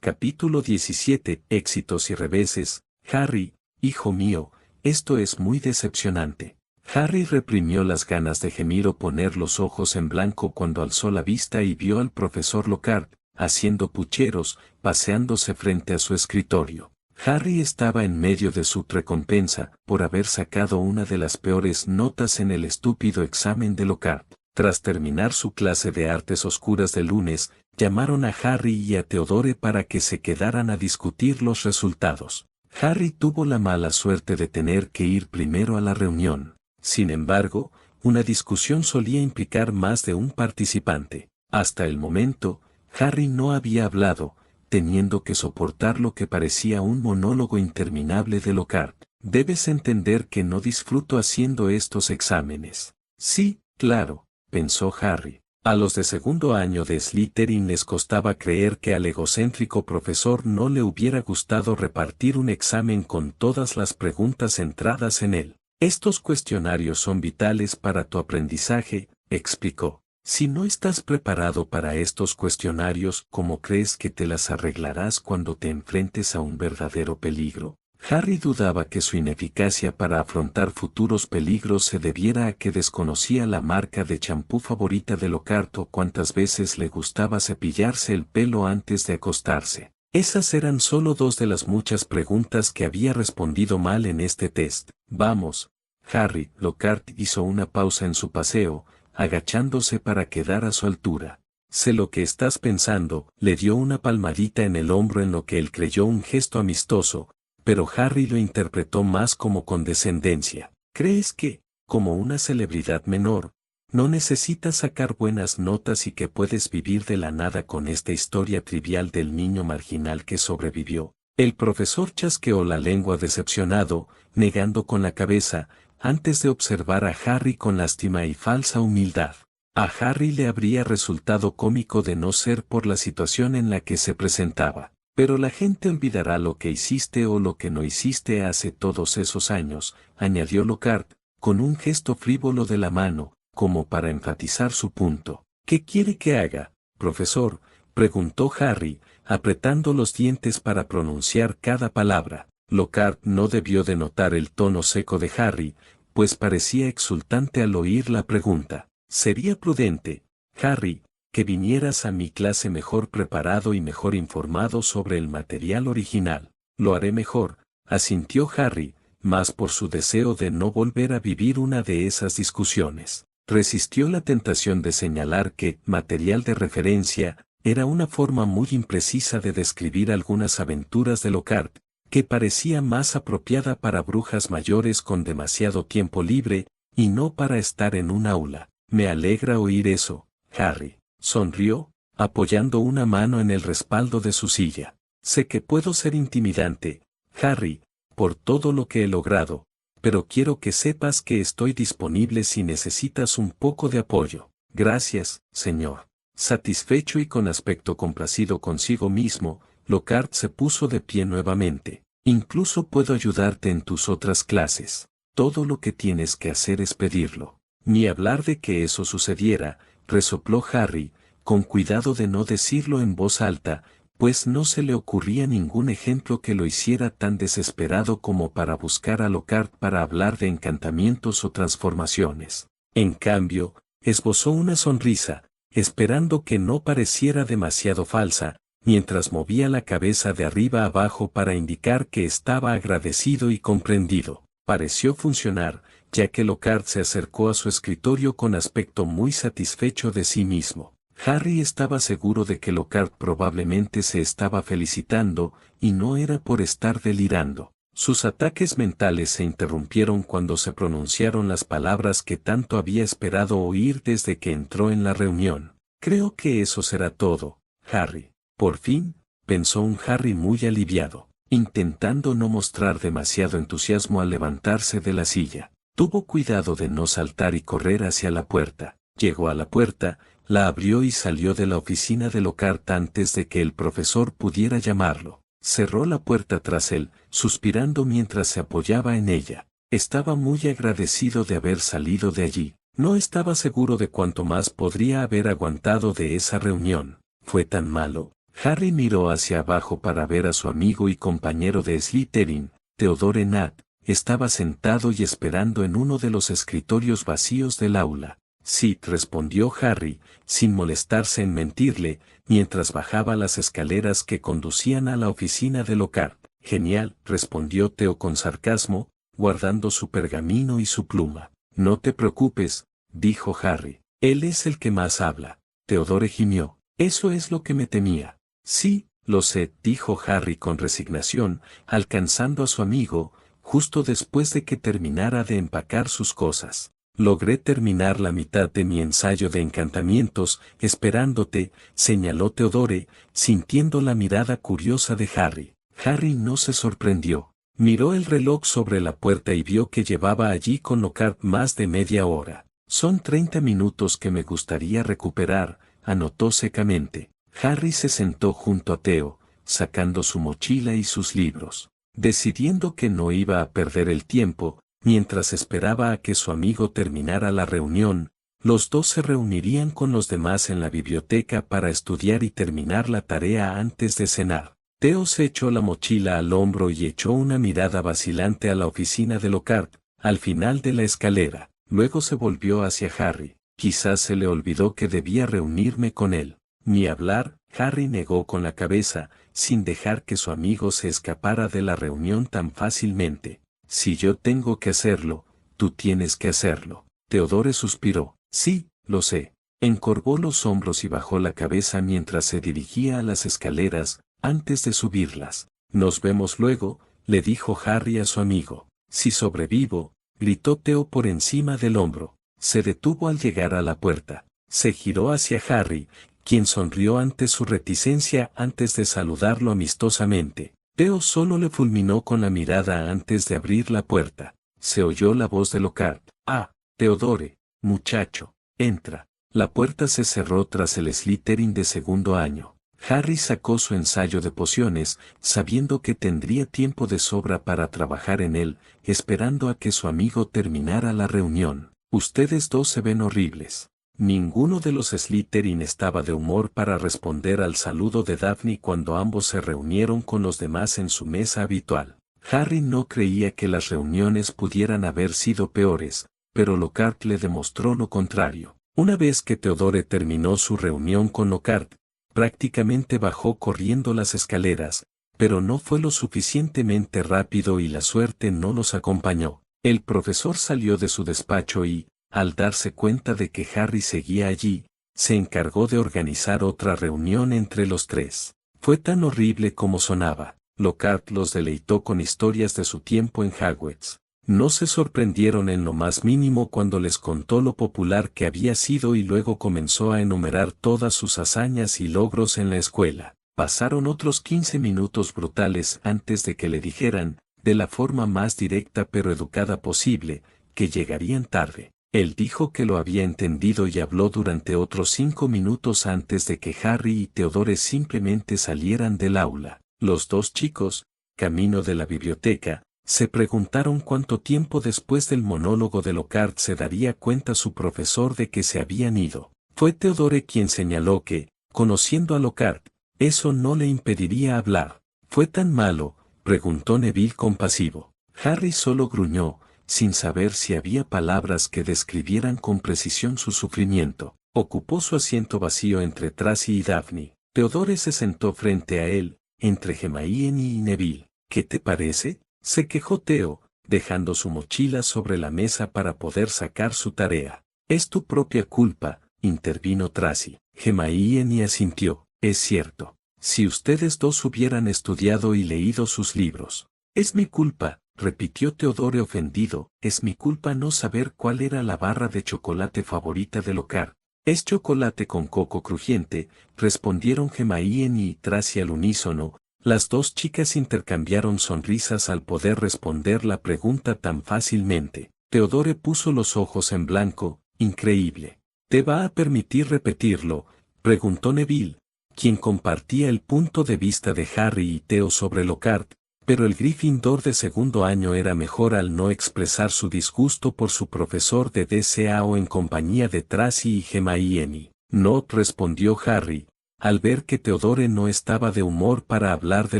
Capítulo 17. Éxitos y reveses. Harry, hijo mío, esto es muy decepcionante. Harry reprimió las ganas de gemir o poner los ojos en blanco cuando alzó la vista y vio al profesor Lockhart, haciendo pucheros, paseándose frente a su escritorio. Harry estaba en medio de su recompensa por haber sacado una de las peores notas en el estúpido examen de Lockhart. Tras terminar su clase de artes oscuras de lunes, llamaron a Harry y a Theodore para que se quedaran a discutir los resultados. Harry tuvo la mala suerte de tener que ir primero a la reunión. Sin embargo, una discusión solía implicar más de un participante. Hasta el momento, Harry no había hablado, teniendo que soportar lo que parecía un monólogo interminable de Lockhart. Debes entender que no disfruto haciendo estos exámenes. Sí, claro, pensó Harry. A los de segundo año de Slytherin les costaba creer que al egocéntrico profesor no le hubiera gustado repartir un examen con todas las preguntas centradas en él. Estos cuestionarios son vitales para tu aprendizaje, explicó. Si no estás preparado para estos cuestionarios, ¿cómo crees que te las arreglarás cuando te enfrentes a un verdadero peligro? Harry dudaba que su ineficacia para afrontar futuros peligros se debiera a que desconocía la marca de champú favorita de Lockhart o cuántas veces le gustaba cepillarse el pelo antes de acostarse. Esas eran solo dos de las muchas preguntas que había respondido mal en este test. Vamos, Harry. Lockhart hizo una pausa en su paseo, agachándose para quedar a su altura. Sé lo que estás pensando, le dio una palmadita en el hombro en lo que él creyó un gesto amistoso, pero Harry lo interpretó más como condescendencia. ¿Crees que, como una celebridad menor, no necesitas sacar buenas notas y que puedes vivir de la nada con esta historia trivial del niño marginal que sobrevivió? El profesor chasqueó la lengua decepcionado, negando con la cabeza, antes de observar a Harry con lástima y falsa humildad. A Harry le habría resultado cómico de no ser por la situación en la que se presentaba. Pero la gente olvidará lo que hiciste o lo que no hiciste hace todos esos años, añadió Lockhart, con un gesto frívolo de la mano, como para enfatizar su punto. ¿Qué quiere que haga, profesor?, preguntó Harry, apretando los dientes para pronunciar cada palabra. Lockhart no debió de notar el tono seco de Harry, pues parecía exultante al oír la pregunta. Sería prudente, Harry, que vinieras a mi clase mejor preparado y mejor informado sobre el material original. Lo haré mejor, asintió Harry, más por su deseo de no volver a vivir una de esas discusiones. Resistió la tentación de señalar que material de referencia era una forma muy imprecisa de describir algunas aventuras de Lockhart, que parecía más apropiada para brujas mayores con demasiado tiempo libre, y no para estar en un aula. Me alegra oír eso, Harry. Sonrió, apoyando una mano en el respaldo de su silla. Sé que puedo ser intimidante, Harry, por todo lo que he logrado, pero quiero que sepas que estoy disponible si necesitas un poco de apoyo. Gracias, señor. Satisfecho y con aspecto complacido consigo mismo, Lockhart se puso de pie nuevamente. Incluso puedo ayudarte en tus otras clases. Todo lo que tienes que hacer es pedirlo. Ni hablar de que eso sucediera, resopló Harry, con cuidado de no decirlo en voz alta, pues no se le ocurría ningún ejemplo que lo hiciera tan desesperado como para buscar a Lockhart para hablar de encantamientos o transformaciones. En cambio, esbozó una sonrisa, esperando que no pareciera demasiado falsa, mientras movía la cabeza de arriba a abajo para indicar que estaba agradecido y comprendido. Pareció funcionar, ya que Lockhart se acercó a su escritorio con aspecto muy satisfecho de sí mismo. Harry estaba seguro de que Lockhart probablemente se estaba felicitando, y no era por estar delirando. Sus ataques mentales se interrumpieron cuando se pronunciaron las palabras que tanto había esperado oír desde que entró en la reunión. Creo que eso será todo, Harry. Por fin, pensó un Harry muy aliviado, intentando no mostrar demasiado entusiasmo al levantarse de la silla. Tuvo cuidado de no saltar y correr hacia la puerta. Llegó a la puerta, la abrió y salió de la oficina de Lockhart antes de que el profesor pudiera llamarlo. Cerró la puerta tras él, suspirando mientras se apoyaba en ella. Estaba muy agradecido de haber salido de allí. No estaba seguro de cuánto más podría haber aguantado de esa reunión. ¿Fue tan malo? Harry miró hacia abajo para ver a su amigo y compañero de Slytherin, Theodore Nat, estaba sentado y esperando en uno de los escritorios vacíos del aula. Sí, respondió Harry, sin molestarse en mentirle, mientras bajaba las escaleras que conducían a la oficina de Lockhart. Genial, respondió Theo con sarcasmo, guardando su pergamino y su pluma. No te preocupes, dijo Harry. Él es el que más habla. Theodore gimió. Eso es lo que me temía. Sí, lo sé, dijo Harry con resignación, alcanzando a su amigo, justo después de que terminara de empacar sus cosas. Logré terminar la mitad de mi ensayo de encantamientos, esperándote, señaló Theodore, sintiendo la mirada curiosa de Harry. Harry no se sorprendió. Miró el reloj sobre la puerta y vio que llevaba allí con Lockhart más de media hora. Son 30 minutos que me gustaría recuperar, anotó secamente. Harry se sentó junto a Theo, sacando su mochila y sus libros. Decidiendo que no iba a perder el tiempo, mientras esperaba a que su amigo terminara la reunión, los dos se reunirían con los demás en la biblioteca para estudiar y terminar la tarea antes de cenar. Theo se echó la mochila al hombro y echó una mirada vacilante a la oficina de Lockhart, al final de la escalera. Luego se volvió hacia Harry. Quizás se le olvidó que debía reunirme con él. Ni hablar, Harry negó con la cabeza, sin dejar que su amigo se escapara de la reunión tan fácilmente. Si yo tengo que hacerlo, tú tienes que hacerlo. Theodore suspiró. Sí, lo sé. Encorvó los hombros y bajó la cabeza mientras se dirigía a las escaleras, antes de subirlas. Nos vemos luego, le dijo Harry a su amigo. Si sobrevivo, gritó Theo por encima del hombro. Se detuvo al llegar a la puerta. Se giró hacia Harry, quien sonrió ante su reticencia antes de saludarlo amistosamente. Theo solo le fulminó con la mirada antes de abrir la puerta. Se oyó la voz de Lockhart. Ah, Theodore, muchacho, entra. La puerta se cerró tras el Slytherin de segundo año. Harry sacó su ensayo de pociones, sabiendo que tendría tiempo de sobra para trabajar en él, esperando a que su amigo terminara la reunión. Ustedes dos se ven horribles. Ninguno de los Slytherin estaba de humor para responder al saludo de Daphne cuando ambos se reunieron con los demás en su mesa habitual. Harry no creía que las reuniones pudieran haber sido peores, pero Lockhart le demostró lo contrario. Una vez que Theodore terminó su reunión con Lockhart, prácticamente bajó corriendo las escaleras, pero no fue lo suficientemente rápido y la suerte no los acompañó. El profesor salió de su despacho y, al darse cuenta de que Harry seguía allí, se encargó de organizar otra reunión entre los tres. Fue tan horrible como sonaba. Lockhart los deleitó con historias de su tiempo en Hogwarts. No se sorprendieron en lo más mínimo cuando les contó lo popular que había sido y luego comenzó a enumerar todas sus hazañas y logros en la escuela. Pasaron otros 15 minutos brutales antes de que le dijeran, de la forma más directa pero educada posible, que llegarían tarde. Él dijo que lo había entendido y habló durante otros 5 minutos antes de que Harry y Theodore simplemente salieran del aula. Los dos chicos, camino de la biblioteca, se preguntaron cuánto tiempo después del monólogo de Lockhart se daría cuenta su profesor de que se habían ido. Fue Theodore quien señaló que, conociendo a Lockhart, eso no le impediría hablar. ¿Fue tan malo?, preguntó Neville compasivo. Harry solo gruñó, sin saber si había palabras que describieran con precisión su sufrimiento. Ocupó su asiento vacío entre Tracy y Daphne. Theodore se sentó frente a él, entre Hermione y Neville. ¿Qué te parece?, se quejó Theo, dejando su mochila sobre la mesa para poder sacar su tarea. Es tu propia culpa, intervino Tracy. Hermione asintió. Es cierto. Si ustedes dos hubieran estudiado y leído sus libros. Es mi culpa, repitió Theodore ofendido. Es mi culpa no saber cuál era la barra de chocolate favorita de Lockhart. Es chocolate con coco crujiente, respondieron Hermione y Tracy al unísono. Las dos chicas intercambiaron sonrisas al poder responder la pregunta tan fácilmente. Theodore puso los ojos en blanco. Increíble. ¿Te va a permitir repetirlo?, preguntó Neville, quien compartía el punto de vista de Harry y Theo sobre Lockhart, pero el Gryffindor de segundo año era mejor al no expresar su disgusto por su profesor de DCA o en compañía de Tracy y Hermione. No, respondió Harry, al ver que Theodore no estaba de humor para hablar de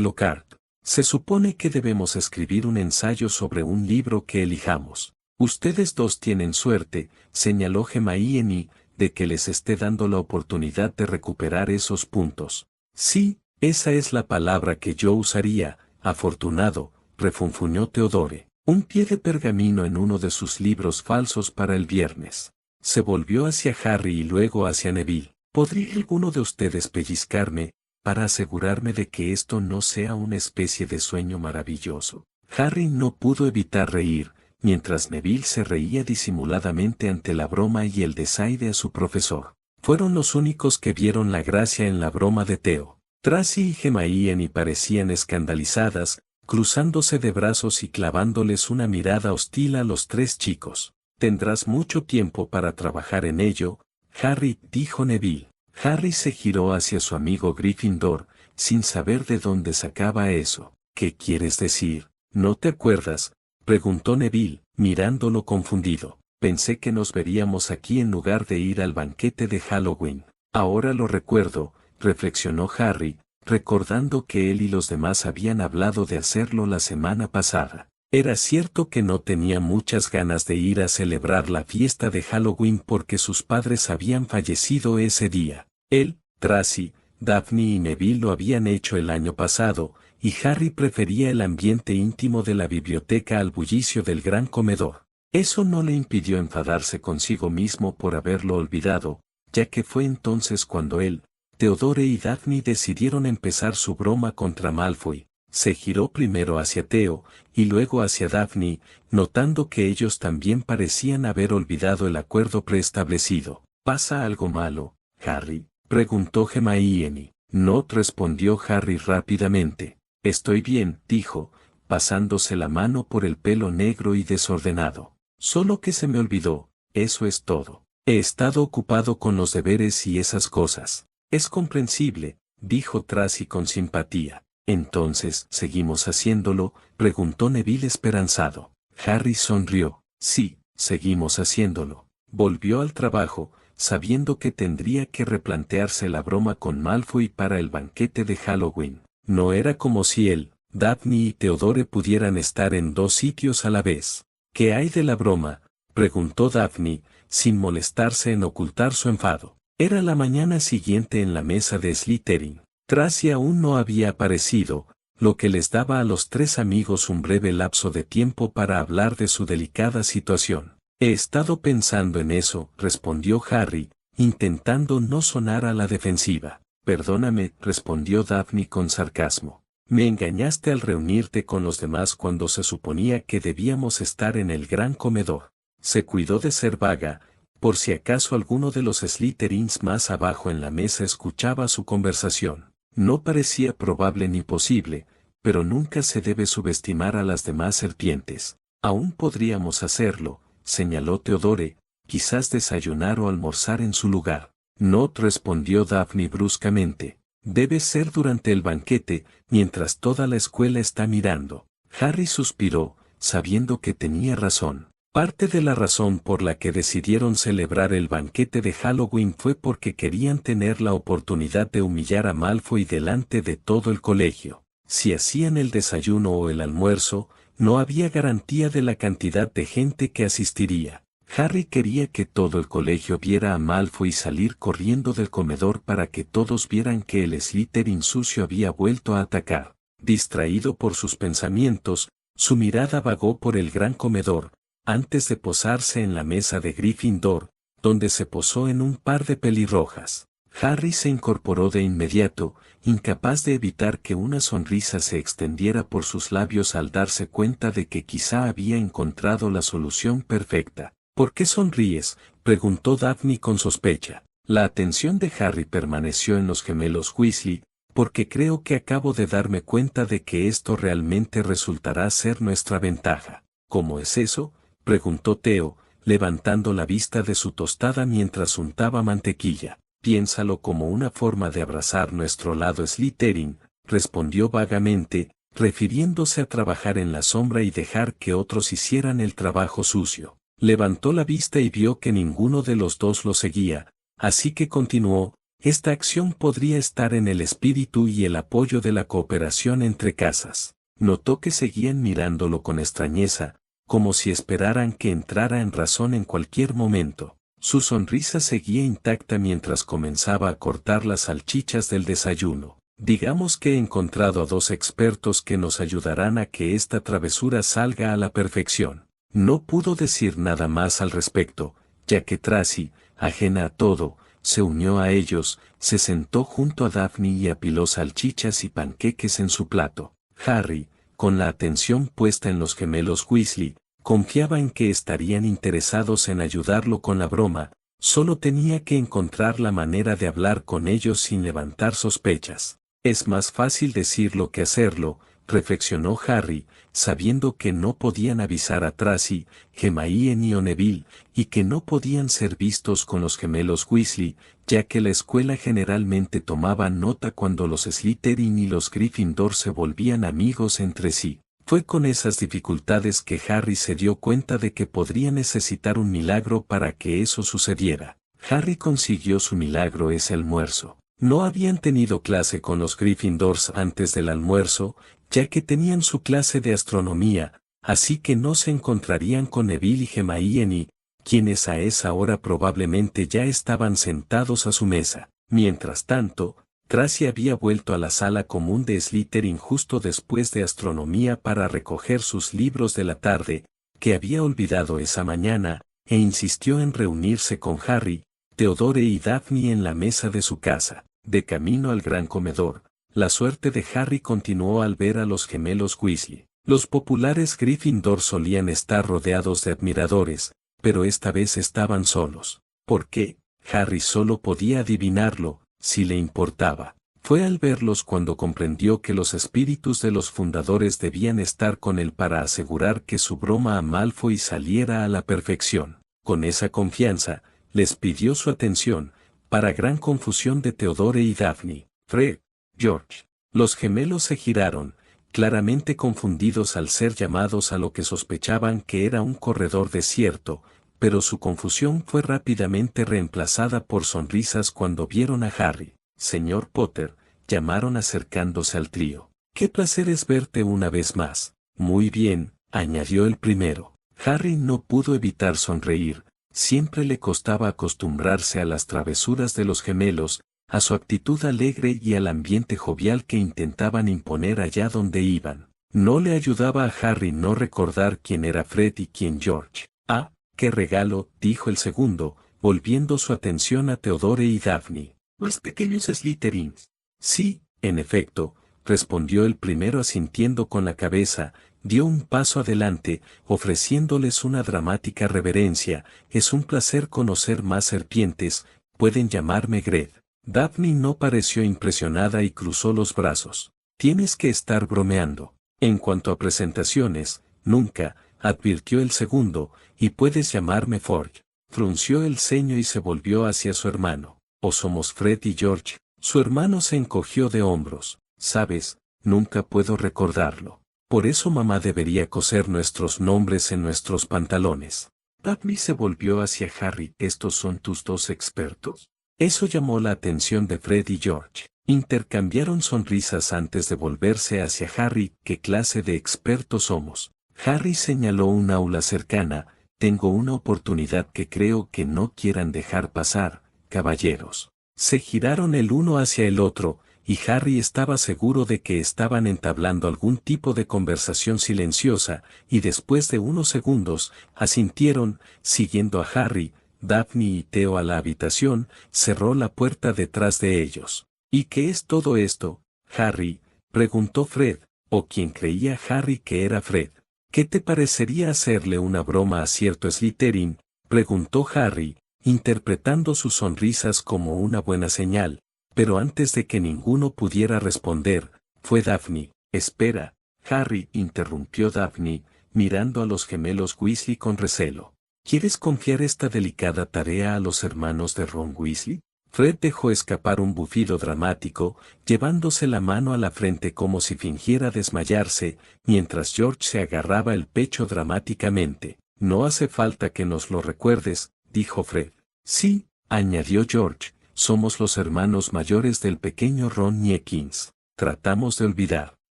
Lockhart. Se supone que debemos escribir un ensayo sobre un libro que elijamos. Ustedes dos tienen suerte, señaló Hermione, de que les esté dando la oportunidad de recuperar esos puntos. Sí, esa es la palabra que yo usaría, afortunado, refunfuñó Theodore. Un pie de pergamino en uno de sus libros falsos para el viernes. Se volvió hacia Harry y luego hacia Neville. ¿Podría alguno de ustedes pellizcarme, para asegurarme de que esto no sea una especie de sueño maravilloso? Harry no pudo evitar reír, mientras Neville se reía disimuladamente ante la broma y el desaire a su profesor. Fueron los únicos que vieron la gracia en la broma de Theo. Tracy y Hermione parecían escandalizadas, cruzándose de brazos y clavándoles una mirada hostil a los tres chicos. Tendrás mucho tiempo para trabajar en ello, Harry, dijo Neville. Harry se giró hacia su amigo Gryffindor, sin saber de dónde sacaba eso. ¿Qué quieres decir? ¿No te acuerdas?, preguntó Neville, mirándolo confundido. Pensé que nos veríamos aquí en lugar de ir al banquete de Halloween. Ahora lo recuerdo, reflexionó Harry, recordando que él y los demás habían hablado de hacerlo la semana pasada. Era cierto que no tenía muchas ganas de ir a celebrar la fiesta de Halloween porque sus padres habían fallecido ese día. Él, Tracy, Daphne y Neville lo habían hecho el año pasado, y Harry prefería el ambiente íntimo de la biblioteca al bullicio del gran comedor. Eso no le impidió enfadarse consigo mismo por haberlo olvidado, ya que fue entonces cuando él, Theodore y Daphne decidieron empezar su broma contra Malfoy. Se giró primero hacia Theo, y luego hacia Daphne, notando que ellos también parecían haber olvidado el acuerdo preestablecido. ¿Pasa algo malo, Harry?, preguntó Hermione. No, respondió Harry rápidamente. Estoy bien, dijo, pasándose la mano por el pelo negro y desordenado. Solo que se me olvidó, eso es todo. He estado ocupado con los deberes y esas cosas. Es comprensible, dijo Tracy con simpatía. Entonces, ¿seguimos haciéndolo?, preguntó Neville esperanzado. Harry sonrió. Sí, seguimos haciéndolo. Volvió al trabajo, sabiendo que tendría que replantearse la broma con Malfoy para el banquete de Halloween. No era como si él, Daphne y Theodore pudieran estar en dos sitios a la vez. ¿Qué hay de la broma?, preguntó Daphne, sin molestarse en ocultar su enfado. Era la mañana siguiente en la mesa de Slytherin. Tracy aún no había aparecido, lo que les daba a los tres amigos un breve lapso de tiempo para hablar de su delicada situación. He estado pensando en eso, respondió Harry, intentando no sonar a la defensiva. Perdóname, respondió Daphne con sarcasmo. Me engañaste al reunirte con los demás cuando se suponía que debíamos estar en el gran comedor. Se cuidó de ser vaga, por si acaso alguno de los Slytherins más abajo en la mesa escuchaba su conversación. No parecía probable ni posible, pero nunca se debe subestimar a las demás serpientes. Aún podríamos hacerlo, señaló Theodore, quizás desayunar o almorzar en su lugar. No, respondió Daphne bruscamente. Debe ser durante el banquete, mientras toda la escuela está mirando. Harry suspiró, sabiendo que tenía razón. Parte de la razón por la que decidieron celebrar el banquete de Halloween fue porque querían tener la oportunidad de humillar a Malfoy delante de todo el colegio. Si hacían el desayuno o el almuerzo, no había garantía de la cantidad de gente que asistiría. Harry quería que todo el colegio viera a Malfoy salir corriendo del comedor para que todos vieran que el Slytherin sucio había vuelto a atacar. Distraído por sus pensamientos, su mirada vagó por el gran comedor, antes de posarse en la mesa de Gryffindor, donde se posó en un par de pelirrojas. Harry se incorporó de inmediato, incapaz de evitar que una sonrisa se extendiera por sus labios al darse cuenta de que quizá había encontrado la solución perfecta. ¿Por qué sonríes?, preguntó Daphne con sospecha. La atención de Harry permaneció en los gemelos Weasley, porque creo que acabo de darme cuenta de que esto realmente resultará ser nuestra ventaja. ¿Cómo es eso?, preguntó Theo, levantando la vista de su tostada mientras untaba mantequilla. Piénsalo como una forma de abrazar nuestro lado Slytherin, respondió vagamente, refiriéndose a trabajar en la sombra y dejar que otros hicieran el trabajo sucio. Levantó la vista y vio que ninguno de los dos lo seguía, así que continuó, Esta acción podría estar en el espíritu y el apoyo de la cooperación entre casas. Notó que seguían mirándolo con extrañeza, como si esperaran que entrara en razón en cualquier momento. Su sonrisa seguía intacta mientras comenzaba a cortar las salchichas del desayuno. Digamos que he encontrado a 2 expertos que nos ayudarán a que esta travesura salga a la perfección. No pudo decir nada más al respecto, ya que Tracy, ajena a todo, se unió a ellos, se sentó junto a Daphne y apiló salchichas y panqueques en su plato. Harry, con la atención puesta en los gemelos Weasley, confiaba en que estarían interesados en ayudarlo con la broma, solo tenía que encontrar la manera de hablar con ellos sin levantar sospechas. Es más fácil decirlo que hacerlo, reflexionó Harry, sabiendo que no podían avisar a Tracy, Hermione y Neville, y que no podían ser vistos con los gemelos Weasley, ya que la escuela generalmente tomaba nota cuando los Slytherin y los Gryffindor se volvían amigos entre sí. Fue con esas dificultades que Harry se dio cuenta de que podría necesitar un milagro para que eso sucediera. Harry consiguió su milagro ese almuerzo. No habían tenido clase con los Gryffindors antes del almuerzo, ya que tenían su clase de astronomía, así que no se encontrarían con Neville y Hermione, quienes a esa hora probablemente ya estaban sentados a su mesa. Mientras tanto, Tracy había vuelto a la sala común de Slytherin justo después de astronomía para recoger sus libros de la tarde, que había olvidado esa mañana, e insistió en reunirse con Harry, Theodore y Daphne en la mesa de su casa. De camino al gran comedor, la suerte de Harry continuó al ver a los gemelos Weasley. Los populares Gryffindor solían estar rodeados de admiradores, pero esta vez estaban solos. ¿Por qué? Harry solo podía adivinarlo, si le importaba. Fue al verlos cuando comprendió que los espíritus de los fundadores debían estar con él para asegurar que su broma a Malfoy saliera a la perfección. Con esa confianza, les pidió su atención, para gran confusión de Theodore y Daphne. Fred, George. Los gemelos se giraron, claramente confundidos al ser llamados a lo que sospechaban que era un corredor desierto, pero su confusión fue rápidamente reemplazada por sonrisas cuando vieron a Harry. Señor Potter, llamaron acercándose al trío. Qué placer es verte una vez más. Muy bien, añadió el primero. Harry no pudo evitar sonreír. Siempre le costaba acostumbrarse a las travesuras de los gemelos, a su actitud alegre y al ambiente jovial que intentaban imponer allá donde iban. No le ayudaba a Harry no recordar quién era Fred y quién George. Ah, qué regalo, dijo el segundo, volviendo su atención a Theodore y Daphne. Los pequeños Slytherins. Sí, en efecto, respondió el primero asintiendo con la cabeza. Dio un paso adelante, ofreciéndoles una dramática reverencia. Es un placer conocer más serpientes, pueden llamarme Gred. Daphne no pareció impresionada y cruzó los brazos. Tienes que estar bromeando. En cuanto a presentaciones, nunca, advirtió el segundo, y puedes llamarme Forge. Frunció el ceño y se volvió hacia su hermano. ¿O somos Fred y George? Su hermano se encogió de hombros. Sabes, nunca puedo recordarlo. Por eso mamá debería coser nuestros nombres en nuestros pantalones. Daphne se volvió hacia Harry. ¿Estos son tus 2 expertos? Eso llamó la atención de Fred y George. Intercambiaron sonrisas antes de volverse hacia Harry. ¿Qué clase de expertos somos? Harry señaló un aula cercana. Tengo una oportunidad que creo que no quieran dejar pasar, caballeros. Se giraron el uno hacia el otro, y Harry estaba seguro de que estaban entablando algún tipo de conversación silenciosa, y después de unos segundos, asintieron, siguiendo a Harry. Daphne y Theo a la habitación, cerró la puerta detrás de ellos. ¿Y qué es todo esto, Harry? Preguntó Fred, o quien creía Harry que era Fred. ¿Qué te parecería hacerle una broma a cierto Slytherin? Preguntó Harry, interpretando sus sonrisas como una buena señal. Pero antes de que ninguno pudiera responder, fue Daphne. Espera, Harry, interrumpió Daphne, mirando a los gemelos Weasley con recelo. ¿Quieres confiar esta delicada tarea a los hermanos de Ron Weasley? Fred dejó escapar un bufido dramático, llevándose la mano a la frente como si fingiera desmayarse, mientras George se agarraba el pecho dramáticamente. No hace falta que nos lo recuerdes, dijo Fred. Sí, añadió George, somos los hermanos mayores del pequeño Ron Jenkins. Tratamos de olvidar.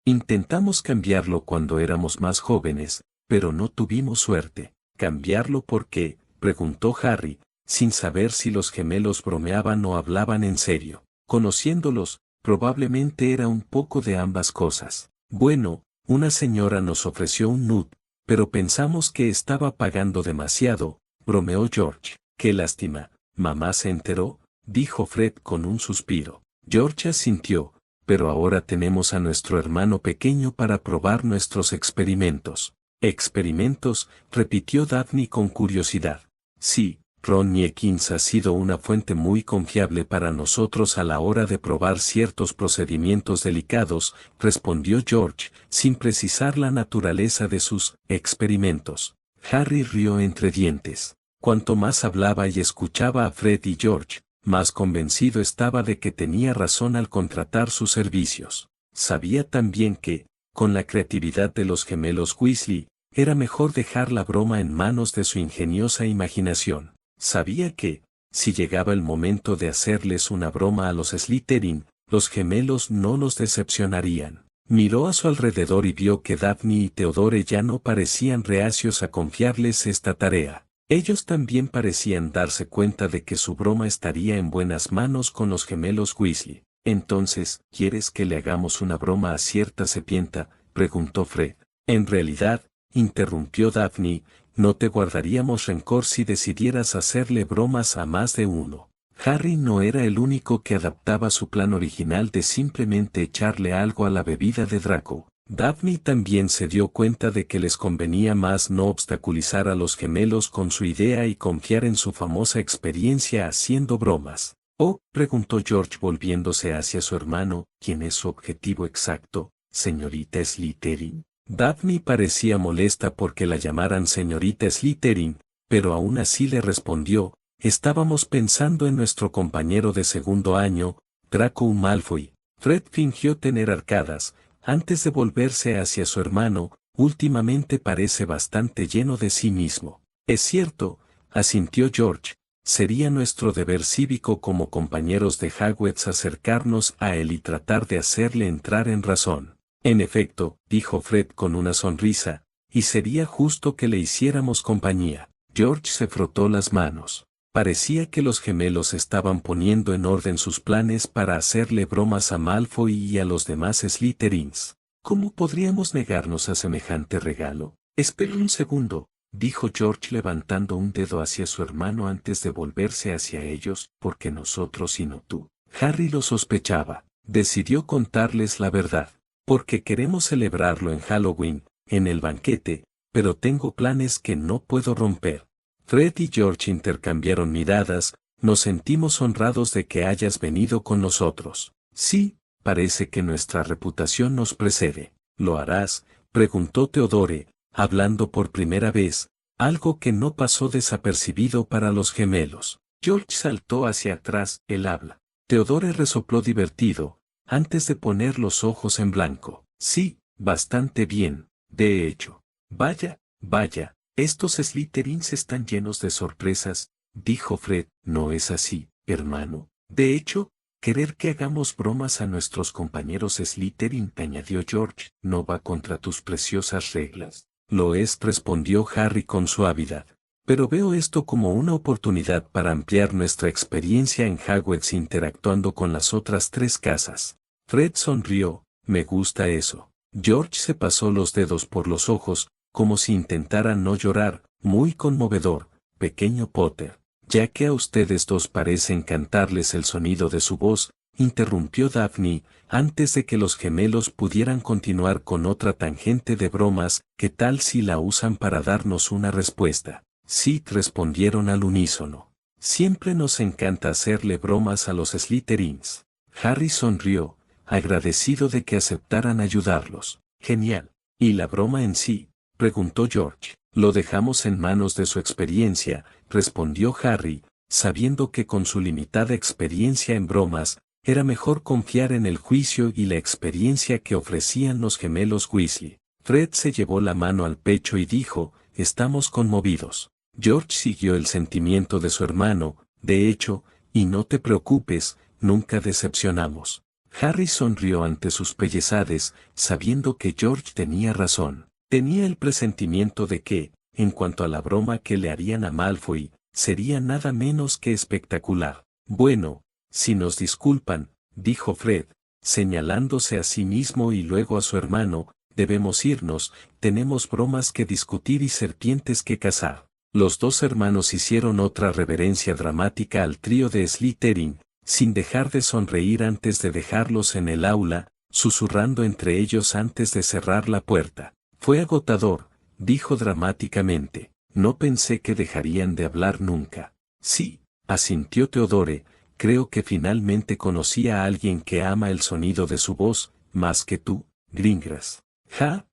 Intentamos cambiarlo cuando éramos más jóvenes, pero no tuvimos suerte. ¿Cambiarlo por qué?, preguntó Harry, sin saber si los gemelos bromeaban o hablaban en serio. Conociéndolos, probablemente era un poco de ambas cosas. Bueno, una señora nos ofreció un nut, pero pensamos que estaba pagando demasiado, bromeó George. Qué lástima, mamá se enteró, dijo Fred con un suspiro. George asintió, pero ahora tenemos a nuestro hermano pequeño para probar nuestros experimentos. ¿Experimentos?, repitió Daphne con curiosidad. Sí, Ron Jenkins ha sido una fuente muy confiable para nosotros a la hora de probar ciertos procedimientos delicados, respondió George, sin precisar la naturaleza de sus experimentos. Harry rió entre dientes. Cuanto más hablaba y escuchaba a Fred y George, más convencido estaba de que tenía razón al contratar sus servicios. Sabía también que, con la creatividad de los gemelos Weasley, era mejor dejar la broma en manos de su ingeniosa imaginación. Sabía que, si llegaba el momento de hacerles una broma a los Slytherin, los gemelos no los decepcionarían. Miró a su alrededor y vio que Daphne y Theodore ya no parecían reacios a confiarles esta tarea. Ellos también parecían darse cuenta de que su broma estaría en buenas manos con los gemelos Weasley. Entonces, ¿quieres que le hagamos una broma a cierta serpienta?, preguntó Fred. En realidad, interrumpió Daphne, no te guardaríamos rencor si decidieras hacerle bromas a más de uno. Harry no era el único que adaptaba su plan original de simplemente echarle algo a la bebida de Draco. Daphne también se dio cuenta de que les convenía más no obstaculizar a los gemelos con su idea y confiar en su famosa experiencia haciendo bromas. «Oh», preguntó George volviéndose hacia su hermano, ¿quién es su objetivo exacto, señorita Slytherin? Daphne parecía molesta porque la llamaran señorita Slytherin, pero aún así le respondió, estábamos pensando en nuestro compañero de segundo año, Draco Malfoy. Fred fingió tener arcadas, antes de volverse hacia su hermano, últimamente parece bastante lleno de sí mismo. Es cierto, asintió George, sería nuestro deber cívico como compañeros de Hogwarts acercarnos a él y tratar de hacerle entrar en razón. En efecto, dijo Fred con una sonrisa, y sería justo que le hiciéramos compañía. George se frotó las manos. Parecía que los gemelos estaban poniendo en orden sus planes para hacerle bromas a Malfoy y a los demás Slytherins. ¿Cómo podríamos negarnos a semejante regalo? Espera un segundo, dijo George levantando un dedo hacia su hermano antes de volverse hacia ellos, porque nosotros y no tú. Harry lo sospechaba. Decidió contarles la verdad. Porque queremos celebrarlo en Halloween, en el banquete, pero tengo planes que no puedo romper. Fred y George intercambiaron miradas, nos sentimos honrados de que hayas venido con nosotros. Sí, parece que nuestra reputación nos precede. ¿Lo harás?, preguntó Theodore, hablando por primera vez, algo que no pasó desapercibido para los gemelos. George saltó hacia atrás, él habla. Theodore resopló divertido, antes de poner los ojos en blanco. Sí, bastante bien, de hecho. Vaya, vaya, estos Slytherins están llenos de sorpresas, dijo Fred. No es así, hermano. De hecho, querer que hagamos bromas a nuestros compañeros Slytherin, añadió George, no va contra tus preciosas reglas. Lo es, respondió Harry con suavidad. Pero veo esto como una oportunidad para ampliar nuestra experiencia en Hogwarts interactuando con las otras tres casas. Fred sonrió, me gusta eso. George se pasó los dedos por los ojos, como si intentara no llorar, muy conmovedor, pequeño Potter. Ya que a ustedes dos parece encantarles el sonido de su voz, interrumpió Daphne, antes de que los gemelos pudieran continuar con otra tangente de bromas, ¿qué tal si la usan para darnos una respuesta? Sí, respondieron al unísono. Siempre nos encanta hacerle bromas a los Slytherins. Harry sonrió, agradecido de que aceptaran ayudarlos. Genial. ¿Y la broma en sí?, preguntó George. Lo dejamos en manos de su experiencia, respondió Harry, sabiendo que con su limitada experiencia en bromas, era mejor confiar en el juicio y la experiencia que ofrecían los gemelos Weasley. Fred se llevó la mano al pecho y dijo, estamos conmovidos. George siguió el sentimiento de su hermano, de hecho, y no te preocupes, nunca decepcionamos. Harry sonrió ante sus pellizades, sabiendo que George tenía razón. Tenía el presentimiento de que, en cuanto a la broma que le harían a Malfoy, sería nada menos que espectacular. Bueno, si nos disculpan, dijo Fred, señalándose a sí mismo y luego a su hermano, debemos irnos, tenemos bromas que discutir y serpientes que cazar. Los dos hermanos hicieron otra reverencia dramática al trío de Slytherin, sin dejar de sonreír antes de dejarlos en el aula, susurrando entre ellos antes de cerrar la puerta. Fue agotador, dijo dramáticamente. No pensé que dejarían de hablar nunca. Sí, asintió Theodore, creo que finalmente conocí a alguien que ama el sonido de su voz, más que tú, Gringras. Ja,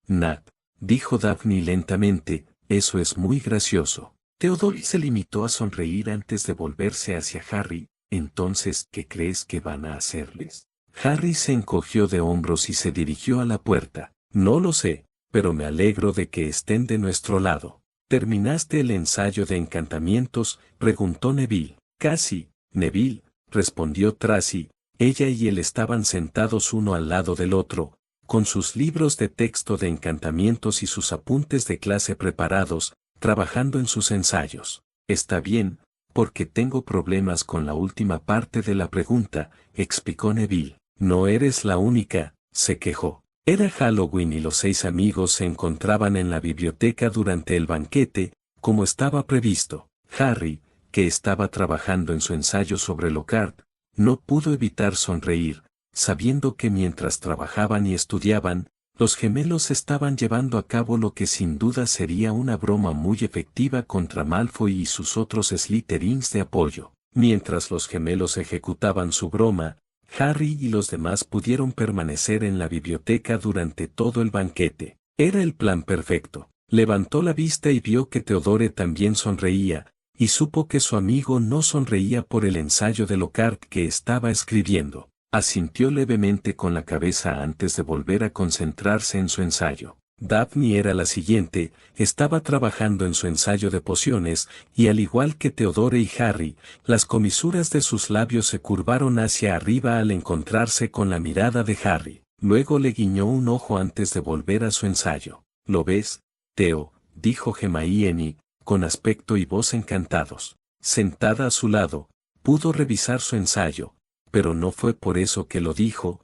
Nat, dijo Daphne lentamente, eso es muy gracioso. Theodore se limitó a sonreír antes de volverse hacia Harry. Entonces, ¿qué crees que van a hacerles? Harry se encogió de hombros y se dirigió a la puerta. No lo sé, pero me alegro de que estén de nuestro lado. ¿Terminaste el ensayo de encantamientos?, preguntó Neville. Casi, Neville, respondió Tracy. Ella y él estaban sentados uno al lado del otro, con sus libros de texto de encantamientos y sus apuntes de clase preparados, trabajando en sus ensayos. Está bien, porque tengo problemas con la última parte de la pregunta, explicó Neville. No eres la única, se quejó. Era Halloween y los 6 amigos se encontraban en la biblioteca durante el banquete, como estaba previsto. Harry, que estaba trabajando en su ensayo sobre Lockhart, no pudo evitar sonreír, sabiendo que mientras trabajaban y estudiaban, los gemelos estaban llevando a cabo lo que sin duda sería una broma muy efectiva contra Malfoy y sus otros Slytherins de apoyo. Mientras los gemelos ejecutaban su broma, Harry y los demás pudieron permanecer en la biblioteca durante todo el banquete. Era el plan perfecto. Levantó la vista y vio que Theodore también sonreía, y supo que su amigo no sonreía por el ensayo de Lockhart que estaba escribiendo. Asintió levemente con la cabeza antes de volver a concentrarse en su ensayo. Daphne era la siguiente, estaba trabajando en su ensayo de pociones, y al igual que Theodore y Harry, las comisuras de sus labios se curvaron hacia arriba al encontrarse con la mirada de Harry. Luego le guiñó un ojo antes de volver a su ensayo. ¿Lo ves, Theo?, dijo Hermione, con aspecto y voz encantados. Sentada a su lado, pudo revisar su ensayo, pero no fue por eso que lo dijo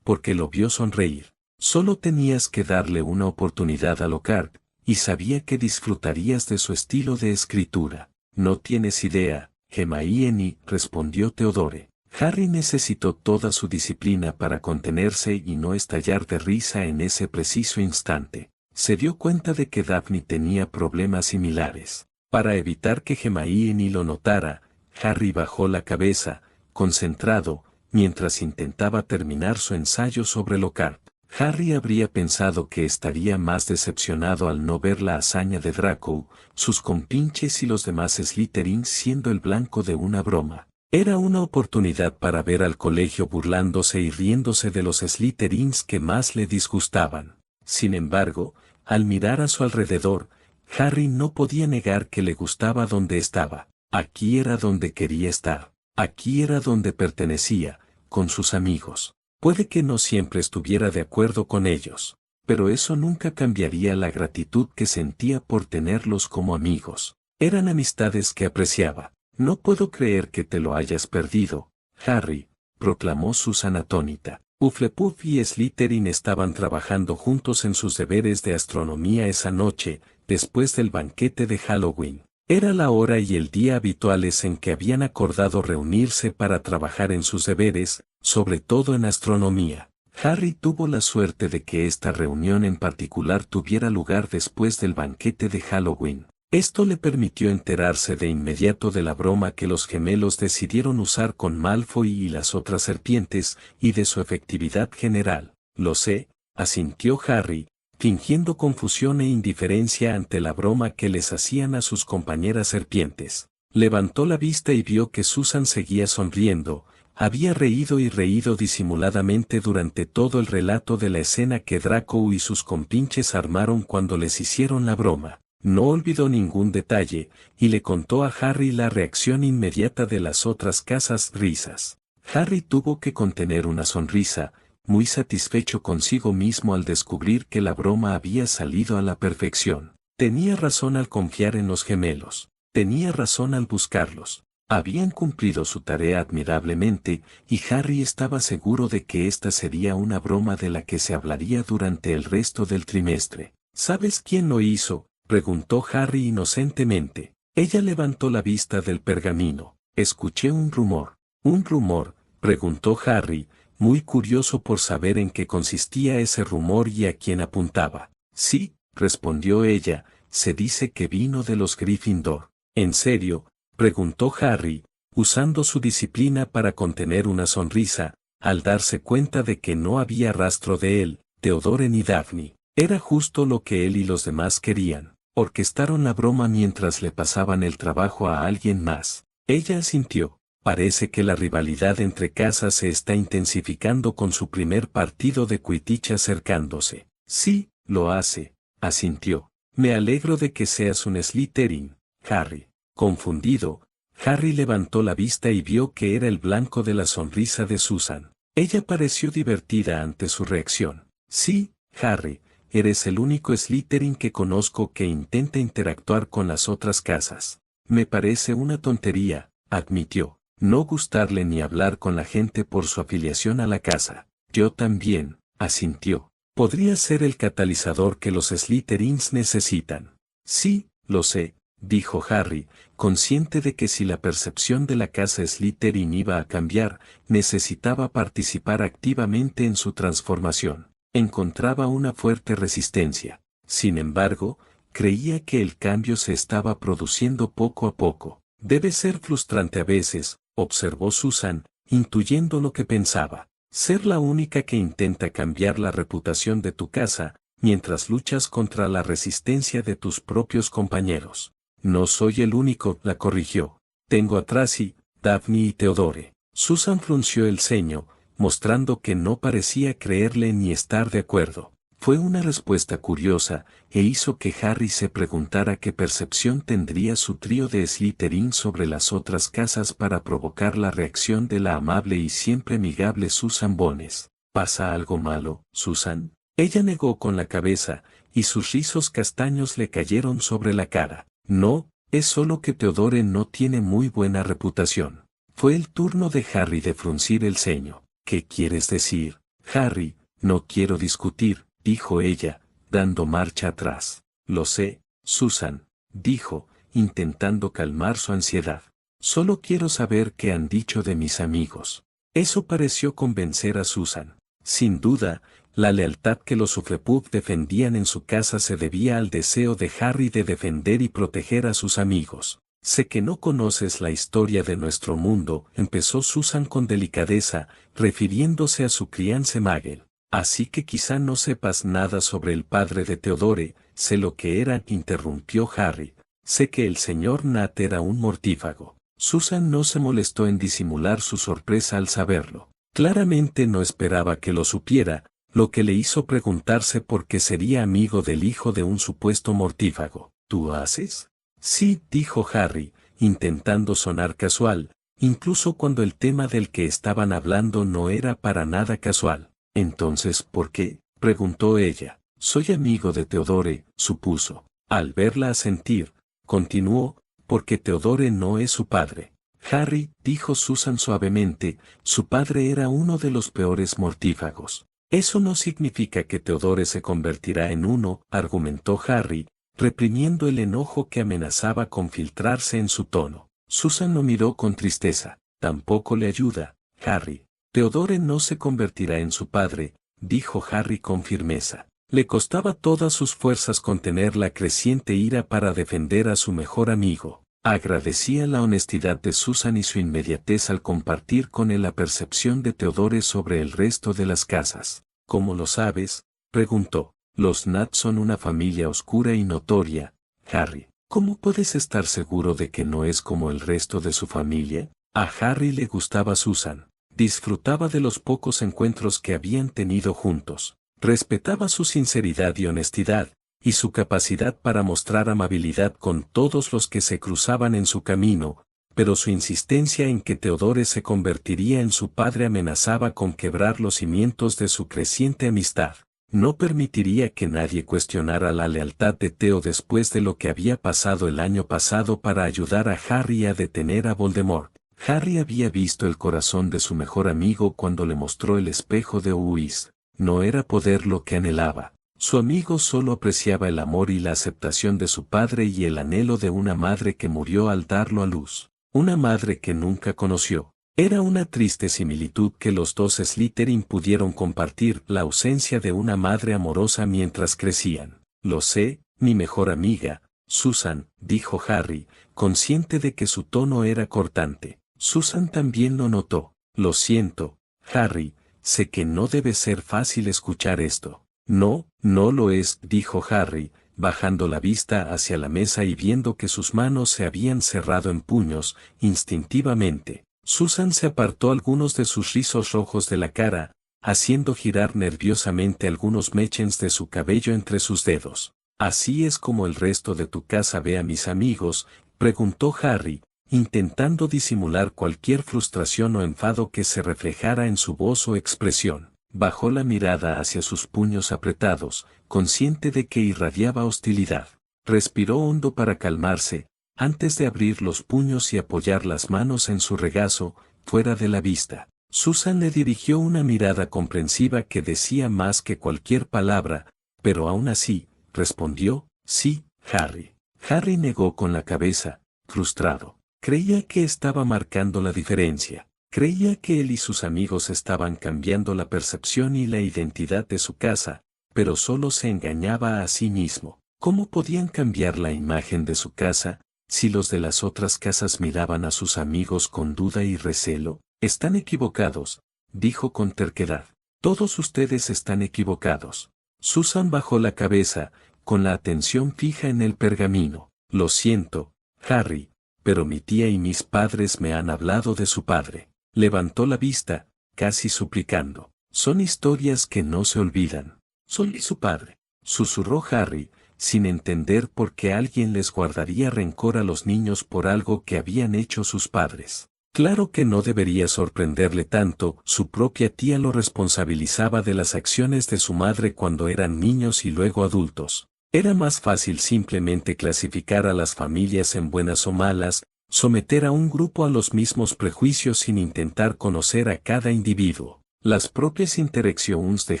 porque lo vio sonreír. Solo tenías que darle una oportunidad a Lockhart, y sabía que disfrutarías de su estilo de escritura. No tienes idea, Hermione, respondió Theodore. Harry necesitó toda su disciplina para contenerse y no estallar de risa en ese preciso instante. Se dio cuenta de que Daphne tenía problemas similares. Para evitar que Hermione lo notara, Harry bajó la cabeza, concentrado, mientras intentaba terminar su ensayo sobre Lockhart. Harry habría pensado que estaría más decepcionado al no ver la hazaña de Draco, sus compinches y los demás Slytherins siendo el blanco de una broma. Era una oportunidad para ver al colegio burlándose y riéndose de los Slytherins que más le disgustaban. Sin embargo, al mirar a su alrededor, Harry no podía negar que le gustaba donde estaba. Aquí era donde quería estar. Aquí era donde pertenecía, con sus amigos. Puede que no siempre estuviera de acuerdo con ellos, pero eso nunca cambiaría la gratitud que sentía por tenerlos como amigos. Eran amistades que apreciaba. No puedo creer que te lo hayas perdido, Harry, proclamó Susan atónita. Hufflepuff y Slytherin estaban trabajando juntos en sus deberes de astronomía esa noche, después del banquete de Halloween. Era la hora y el día habituales en que habían acordado reunirse para trabajar en sus deberes, sobre todo en astronomía. Harry tuvo la suerte de que esta reunión en particular tuviera lugar después del banquete de Halloween. Esto le permitió enterarse de inmediato de la broma que los gemelos decidieron usar con Malfoy y las otras serpientes, y de su efectividad general. Lo sé, asintió Harry, fingiendo confusión e indiferencia ante la broma que les hacían a sus compañeras serpientes. Levantó la vista y vio que Susan seguía sonriendo. Había reído y reído disimuladamente durante todo el relato de la escena que Draco y sus compinches armaron cuando les hicieron la broma. No olvidó ningún detalle, y le contó a Harry la reacción inmediata de las otras casas risas. Harry tuvo que contener una sonrisa, muy satisfecho consigo mismo al descubrir que la broma había salido a la perfección. Tenía razón al confiar en los gemelos. Tenía razón al buscarlos. Habían cumplido su tarea admirablemente, y Harry estaba seguro de que esta sería una broma de la que se hablaría durante el resto del trimestre. ¿Sabes quién lo hizo?, preguntó Harry inocentemente. Ella levantó la vista del pergamino. Escuché un rumor. ¿Un rumor?, preguntó Harry, muy curioso por saber en qué consistía ese rumor y a quién apuntaba. Sí, respondió ella, se dice que vino de los Gryffindor. ¿En serio?, preguntó Harry, usando su disciplina para contener una sonrisa, al darse cuenta de que no había rastro de él, Theodore ni Daphne. Era justo lo que él y los demás querían. Orquestaron la broma mientras le pasaban el trabajo a alguien más. Ella asintió. Parece que la rivalidad entre casas se está intensificando con su primer partido de Quidditch acercándose. Sí, lo hace, asintió. Me alegro de que seas un Slytherin, Harry. Confundido, Harry levantó la vista y vio que era el blanco de la sonrisa de Susan. Ella pareció divertida ante su reacción. Sí, Harry, eres el único Slytherin que conozco que intenta interactuar con las otras casas. Me parece una tontería, admitió, no gustarle ni hablar con la gente por su afiliación a la casa. Yo también, asintió. Podría ser el catalizador que los Slytherins necesitan. Sí, lo sé, dijo Harry, consciente de que si la percepción de la casa Slytherin iba a cambiar, necesitaba participar activamente en su transformación. Encontraba una fuerte resistencia. Sin embargo, creía que el cambio se estaba produciendo poco a poco. Debe ser frustrante a veces, observó Susan, intuyendo lo que pensaba. Ser la única que intenta cambiar la reputación de tu casa, mientras luchas contra la resistencia de tus propios compañeros. No soy el único, la corrigió. Tengo a Tracy, Daphne y Theodore. Susan frunció el ceño, mostrando que no parecía creerle ni estar de acuerdo. Fue una respuesta curiosa, e hizo que Harry se preguntara qué percepción tendría su trío de Slytherin sobre las otras casas para provocar la reacción de la amable y siempre amigable Susan Bones. ¿Pasa algo malo, Susan? Ella negó con la cabeza, y sus rizos castaños le cayeron sobre la cara. No, es solo que Theodore no tiene muy buena reputación. Fue el turno de Harry de fruncir el ceño. ¿Qué quieres decir, Harry? No quiero discutir, dijo ella, dando marcha atrás. Lo sé, Susan, dijo, intentando calmar su ansiedad. Solo quiero saber qué han dicho de mis amigos. Eso pareció convencer a Susan. Sin duda, la lealtad que los Hufflepuff defendían en su casa se debía al deseo de Harry de defender y proteger a sus amigos. Sé que no conoces la historia de nuestro mundo, empezó Susan con delicadeza, refiriéndose a su crianza Muggle. Así que quizá no sepas nada sobre el padre de Theodore. Sé lo que era, interrumpió Harry. Sé que el señor Nat era un mortífago. Susan no se molestó en disimular su sorpresa al saberlo. Claramente no esperaba que lo supiera, lo que le hizo preguntarse por qué sería amigo del hijo de un supuesto mortífago. ¿Tú haces? Sí, dijo Harry, intentando sonar casual, incluso cuando el tema del que estaban hablando no era para nada casual. Entonces, ¿por qué?, preguntó ella. Soy amigo de Theodore, supuso. Al verla asentir, continuó, porque Theodore no es su padre. Harry, dijo Susan suavemente, su padre era uno de los peores mortífagos. Eso no significa que Theodore se convertirá en uno, argumentó Harry, reprimiendo el enojo que amenazaba con filtrarse en su tono. Susan lo miró con tristeza. Tampoco le ayuda, Harry. Theodore no se convertirá en su padre, dijo Harry con firmeza. Le costaba todas sus fuerzas contener la creciente ira para defender a su mejor amigo. Agradecía la honestidad de Susan y su inmediatez al compartir con él la percepción de Theodore sobre el resto de las casas. ¿Cómo lo sabes?, preguntó. Los Nat son una familia oscura y notoria, Harry. ¿Cómo puedes estar seguro de que no es como el resto de su familia? A Harry le gustaba Susan. Disfrutaba de los pocos encuentros que habían tenido juntos. Respetaba su sinceridad y honestidad, y su capacidad para mostrar amabilidad con todos los que se cruzaban en su camino, pero su insistencia en que Theodore se convertiría en su padre amenazaba con quebrar los cimientos de su creciente amistad. No permitiría que nadie cuestionara la lealtad de Theo después de lo que había pasado el año pasado para ayudar a Harry a detener a Voldemort. Harry había visto el corazón de su mejor amigo cuando le mostró el espejo de Whis. No era poder lo que anhelaba. Su amigo solo apreciaba el amor y la aceptación de su padre y el anhelo de una madre que murió al darlo a luz. Una madre que nunca conoció. Era una triste similitud que los dos Slytherin pudieron compartir, la ausencia de una madre amorosa mientras crecían. Lo sé, mi mejor amiga, Susan, dijo Harry, consciente de que su tono era cortante. Susan también lo notó. Lo siento, Harry, sé que no debe ser fácil escuchar esto. No, no lo es, dijo Harry, bajando la vista hacia la mesa y viendo que sus manos se habían cerrado en puños, instintivamente. Susan se apartó algunos de sus rizos rojos de la cara, haciendo girar nerviosamente algunos mechens de su cabello entre sus dedos. ¿Así es como el resto de tu casa ve a mis amigos?, preguntó Harry, intentando disimular cualquier frustración o enfado que se reflejara en su voz o expresión. Bajó la mirada hacia sus puños apretados, consciente de que irradiaba hostilidad. Respiró hondo para calmarse, antes de abrir los puños y apoyar las manos en su regazo, fuera de la vista. Susan le dirigió una mirada comprensiva que decía más que cualquier palabra, pero aún así, respondió, sí, Harry. Harry negó con la cabeza, frustrado. Creía que estaba marcando la diferencia. Creía que él y sus amigos estaban cambiando la percepción y la identidad de su casa, pero solo se engañaba a sí mismo. ¿Cómo podían cambiar la imagen de su casa, si los de las otras casas miraban a sus amigos con duda y recelo? Están equivocados, dijo con terquedad. Todos ustedes están equivocados. Susan bajó la cabeza, con la atención fija en el pergamino. Lo siento, Harry, pero mi tía y mis padres me han hablado de su padre. Levantó la vista, casi suplicando. Son historias que no se olvidan. Son de su padre, susurró Harry, sin entender por qué alguien les guardaría rencor a los niños por algo que habían hecho sus padres. Claro que no debería sorprenderle tanto, su propia tía lo responsabilizaba de las acciones de su madre cuando eran niños y luego adultos. Era más fácil simplemente clasificar a las familias en buenas o malas, someter a un grupo a los mismos prejuicios sin intentar conocer a cada individuo. Las propias interacciones de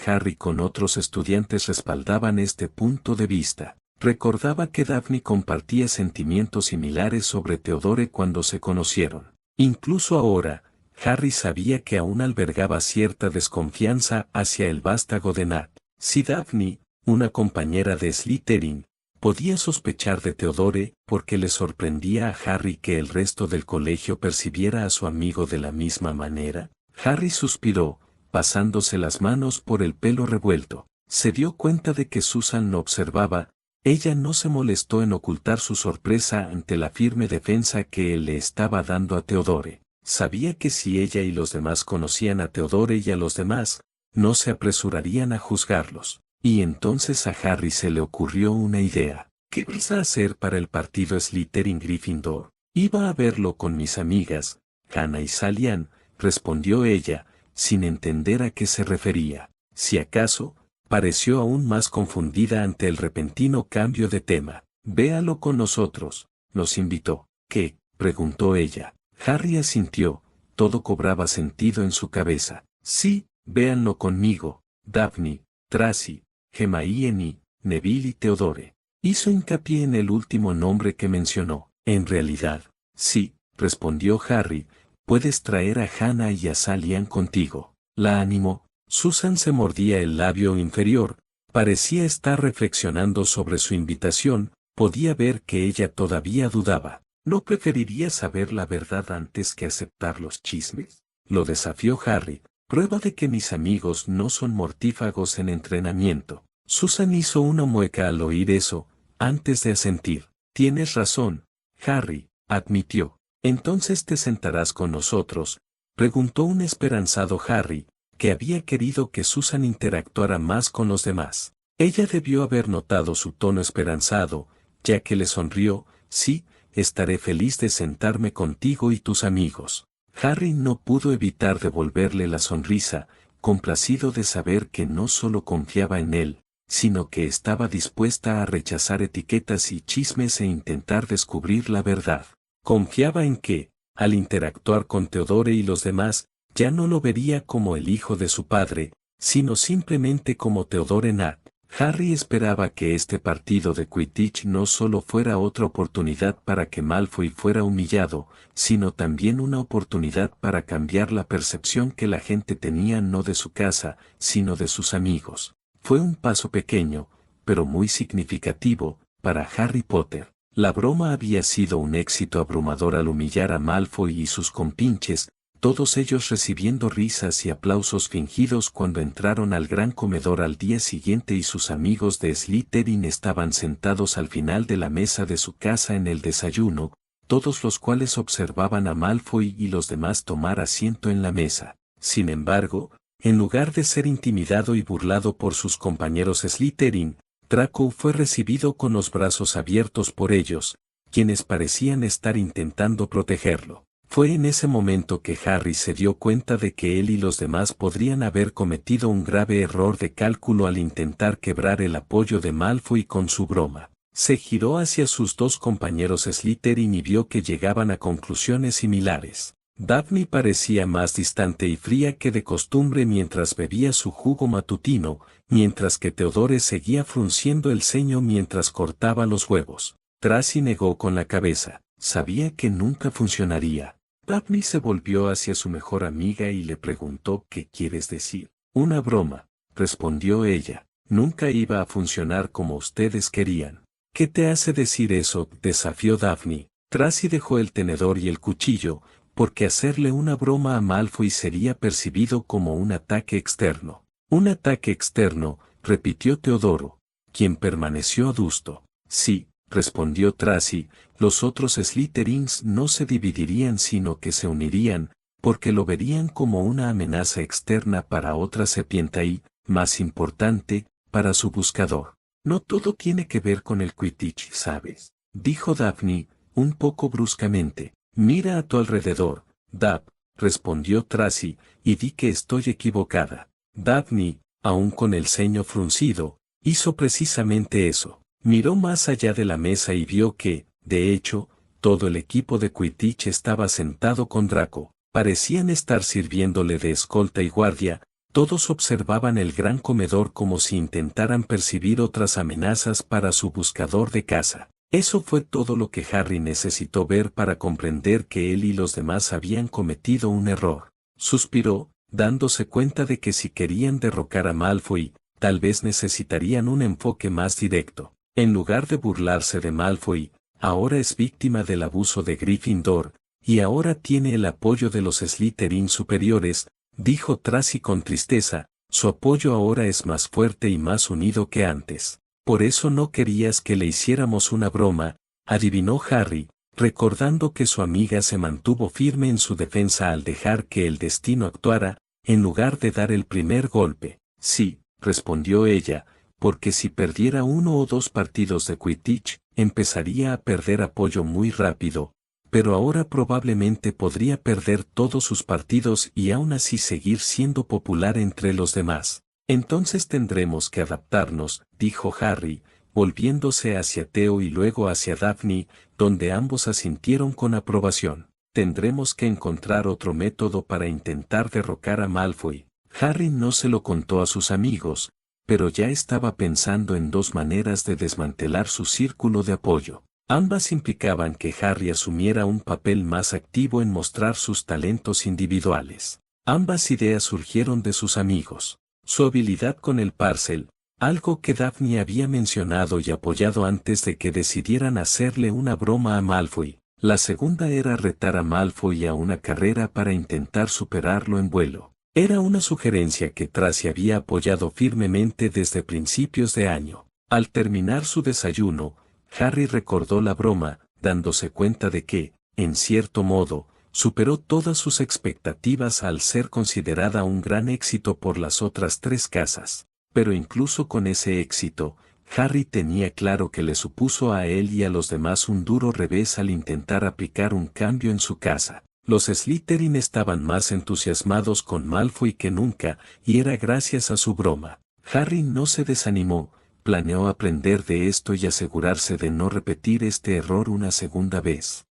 Harry con otros estudiantes respaldaban este punto de vista. Recordaba que Daphne compartía sentimientos similares sobre Theodore cuando se conocieron. Incluso ahora, Harry sabía que aún albergaba cierta desconfianza hacia el vástago de Nat. Si Daphne, una compañera de Slytherin, podía sospechar de Theodore porque le sorprendía a Harry que el resto del colegio percibiera a su amigo de la misma manera. Harry suspiró, pasándose las manos por el pelo revuelto. Se dio cuenta de que Susan no observaba. Ella no se molestó en ocultar su sorpresa ante la firme defensa que él le estaba dando a Theodore. Sabía que si ella y los demás conocían a Theodore y a los demás, no se apresurarían a juzgarlos. Y entonces a Harry se le ocurrió una idea. ¿Qué vas a hacer para el partido Slytherin-Gryffindor? Iba a verlo con mis amigas, Hannah y Sally Ann, respondió ella, sin entender a qué se refería. Si acaso, pareció aún más confundida ante el repentino cambio de tema. Véalo con nosotros, nos invitó. ¿Qué?, preguntó ella. Harry asintió, todo cobraba sentido en su cabeza. Sí, véanlo conmigo, Daphne, Tracy, Hermione, Neville y Theodore. Hizo hincapié en el último nombre que mencionó. En realidad, sí, respondió Harry, puedes traer a Hannah y a Sally Ann contigo. La animó. Susan se mordía el labio inferior, parecía estar reflexionando sobre su invitación, podía ver que ella todavía dudaba. ¿No preferiría saber la verdad antes que aceptar los chismes? Lo desafió Harry. Prueba de que mis amigos no son mortífagos en entrenamiento. Susan hizo una mueca al oír eso, antes de asentir. Tienes razón, Harry, admitió. ¿Entonces te sentarás con nosotros?, preguntó un esperanzado Harry, que había querido que Susan interactuara más con los demás. Ella debió haber notado su tono esperanzado, ya que le sonrió. Sí, estaré feliz de sentarme contigo y tus amigos. Harry no pudo evitar devolverle la sonrisa, complacido de saber que no solo confiaba en él, sino que estaba dispuesta a rechazar etiquetas y chismes e intentar descubrir la verdad. Confiaba en que, al interactuar con Theodore y los demás, ya no lo vería como el hijo de su padre, sino simplemente como Theodore Nat. Harry esperaba que este partido de Quidditch no solo fuera otra oportunidad para que Malfoy fuera humillado, sino también una oportunidad para cambiar la percepción que la gente tenía no de su casa, sino de sus amigos. Fue un paso pequeño, pero muy significativo, para Harry Potter. La broma había sido un éxito abrumador al humillar a Malfoy y sus compinches, todos ellos recibiendo risas y aplausos fingidos cuando entraron al gran comedor al día siguiente y sus amigos de Slytherin estaban sentados al final de la mesa de su casa en el desayuno, todos los cuales observaban a Malfoy y los demás tomar asiento en la mesa. Sin embargo, en lugar de ser intimidado y burlado por sus compañeros Slytherin, Draco fue recibido con los brazos abiertos por ellos, quienes parecían estar intentando protegerlo. Fue en ese momento que Harry se dio cuenta de que él y los demás podrían haber cometido un grave error de cálculo al intentar quebrar el apoyo de Malfoy con su broma. Se giró hacia sus dos compañeros Slytherin y vio que llegaban a conclusiones similares. Daphne parecía más distante y fría que de costumbre mientras bebía su jugo matutino, mientras que Theodore seguía frunciendo el ceño mientras cortaba los huevos. Tracy negó con la cabeza. Sabía que nunca funcionaría. Daphne se volvió hacia su mejor amiga y le preguntó ¿qué quieres decir? Una broma, respondió ella. Nunca iba a funcionar como ustedes querían. ¿Qué te hace decir eso? Desafió Daphne. Tracy dejó el tenedor y el cuchillo, porque hacerle una broma a Malfoy sería percibido como un ataque externo. Un ataque externo, repitió Teodoro, quien permaneció adusto. Sí, respondió Tracy, los otros Slytherins no se dividirían sino que se unirían, porque lo verían como una amenaza externa para otra serpiente y, más importante, para su buscador. No todo tiene que ver con el Quidditch, ¿sabes? Dijo Daphne, un poco bruscamente. Mira a tu alrededor, Dab, respondió Tracy, y di que estoy equivocada. Daphne, aún con el ceño fruncido, hizo precisamente eso. Miró más allá de la mesa y vio que, de hecho, todo el equipo de Quidditch estaba sentado con Draco. Parecían estar sirviéndole de escolta y guardia, todos observaban el gran comedor como si intentaran percibir otras amenazas para su buscador de caza. Eso fue todo lo que Harry necesitó ver para comprender que él y los demás habían cometido un error. Suspiró, dándose cuenta de que si querían derrocar a Malfoy, tal vez necesitarían un enfoque más directo. En lugar de burlarse de Malfoy, ahora es víctima del abuso de Gryffindor, y ahora tiene el apoyo de los Slytherin superiores, dijo Tracy con tristeza, su apoyo ahora es más fuerte y más unido que antes. Por eso no querías que le hiciéramos una broma, adivinó Harry, recordando que su amiga se mantuvo firme en su defensa al dejar que el destino actuara, en lugar de dar el primer golpe. Sí, respondió ella, porque si perdiera uno o dos partidos de Quidditch, empezaría a perder apoyo muy rápido, pero ahora probablemente podría perder todos sus partidos y aún así seguir siendo popular entre los demás. Entonces tendremos que adaptarnos, dijo Harry, volviéndose hacia Theo y luego hacia Daphne, donde ambos asintieron con aprobación. Tendremos que encontrar otro método para intentar derrocar a Malfoy. Harry no se lo contó a sus amigos, pero ya estaba pensando en dos maneras de desmantelar su círculo de apoyo. Ambas implicaban que Harry asumiera un papel más activo en mostrar sus talentos individuales. Ambas ideas surgieron de sus amigos. Su habilidad con el parcel, algo que Daphne había mencionado y apoyado antes de que decidieran hacerle una broma a Malfoy. La segunda era retar a Malfoy a una carrera para intentar superarlo en vuelo. Era una sugerencia que Tracy había apoyado firmemente desde principios de año. Al terminar su desayuno, Harry recordó la broma, dándose cuenta de que, en cierto modo, superó todas sus expectativas al ser considerada un gran éxito por las otras tres casas. pero incluso con ese éxito, Harry tenía claro que le supuso a él y a los demás un duro revés al intentar aplicar un cambio en su casa. Los Slytherin estaban más entusiasmados con Malfoy que nunca, y era gracias a su broma. Harry no se desanimó, planeó aprender de esto y asegurarse de no repetir este error una segunda vez.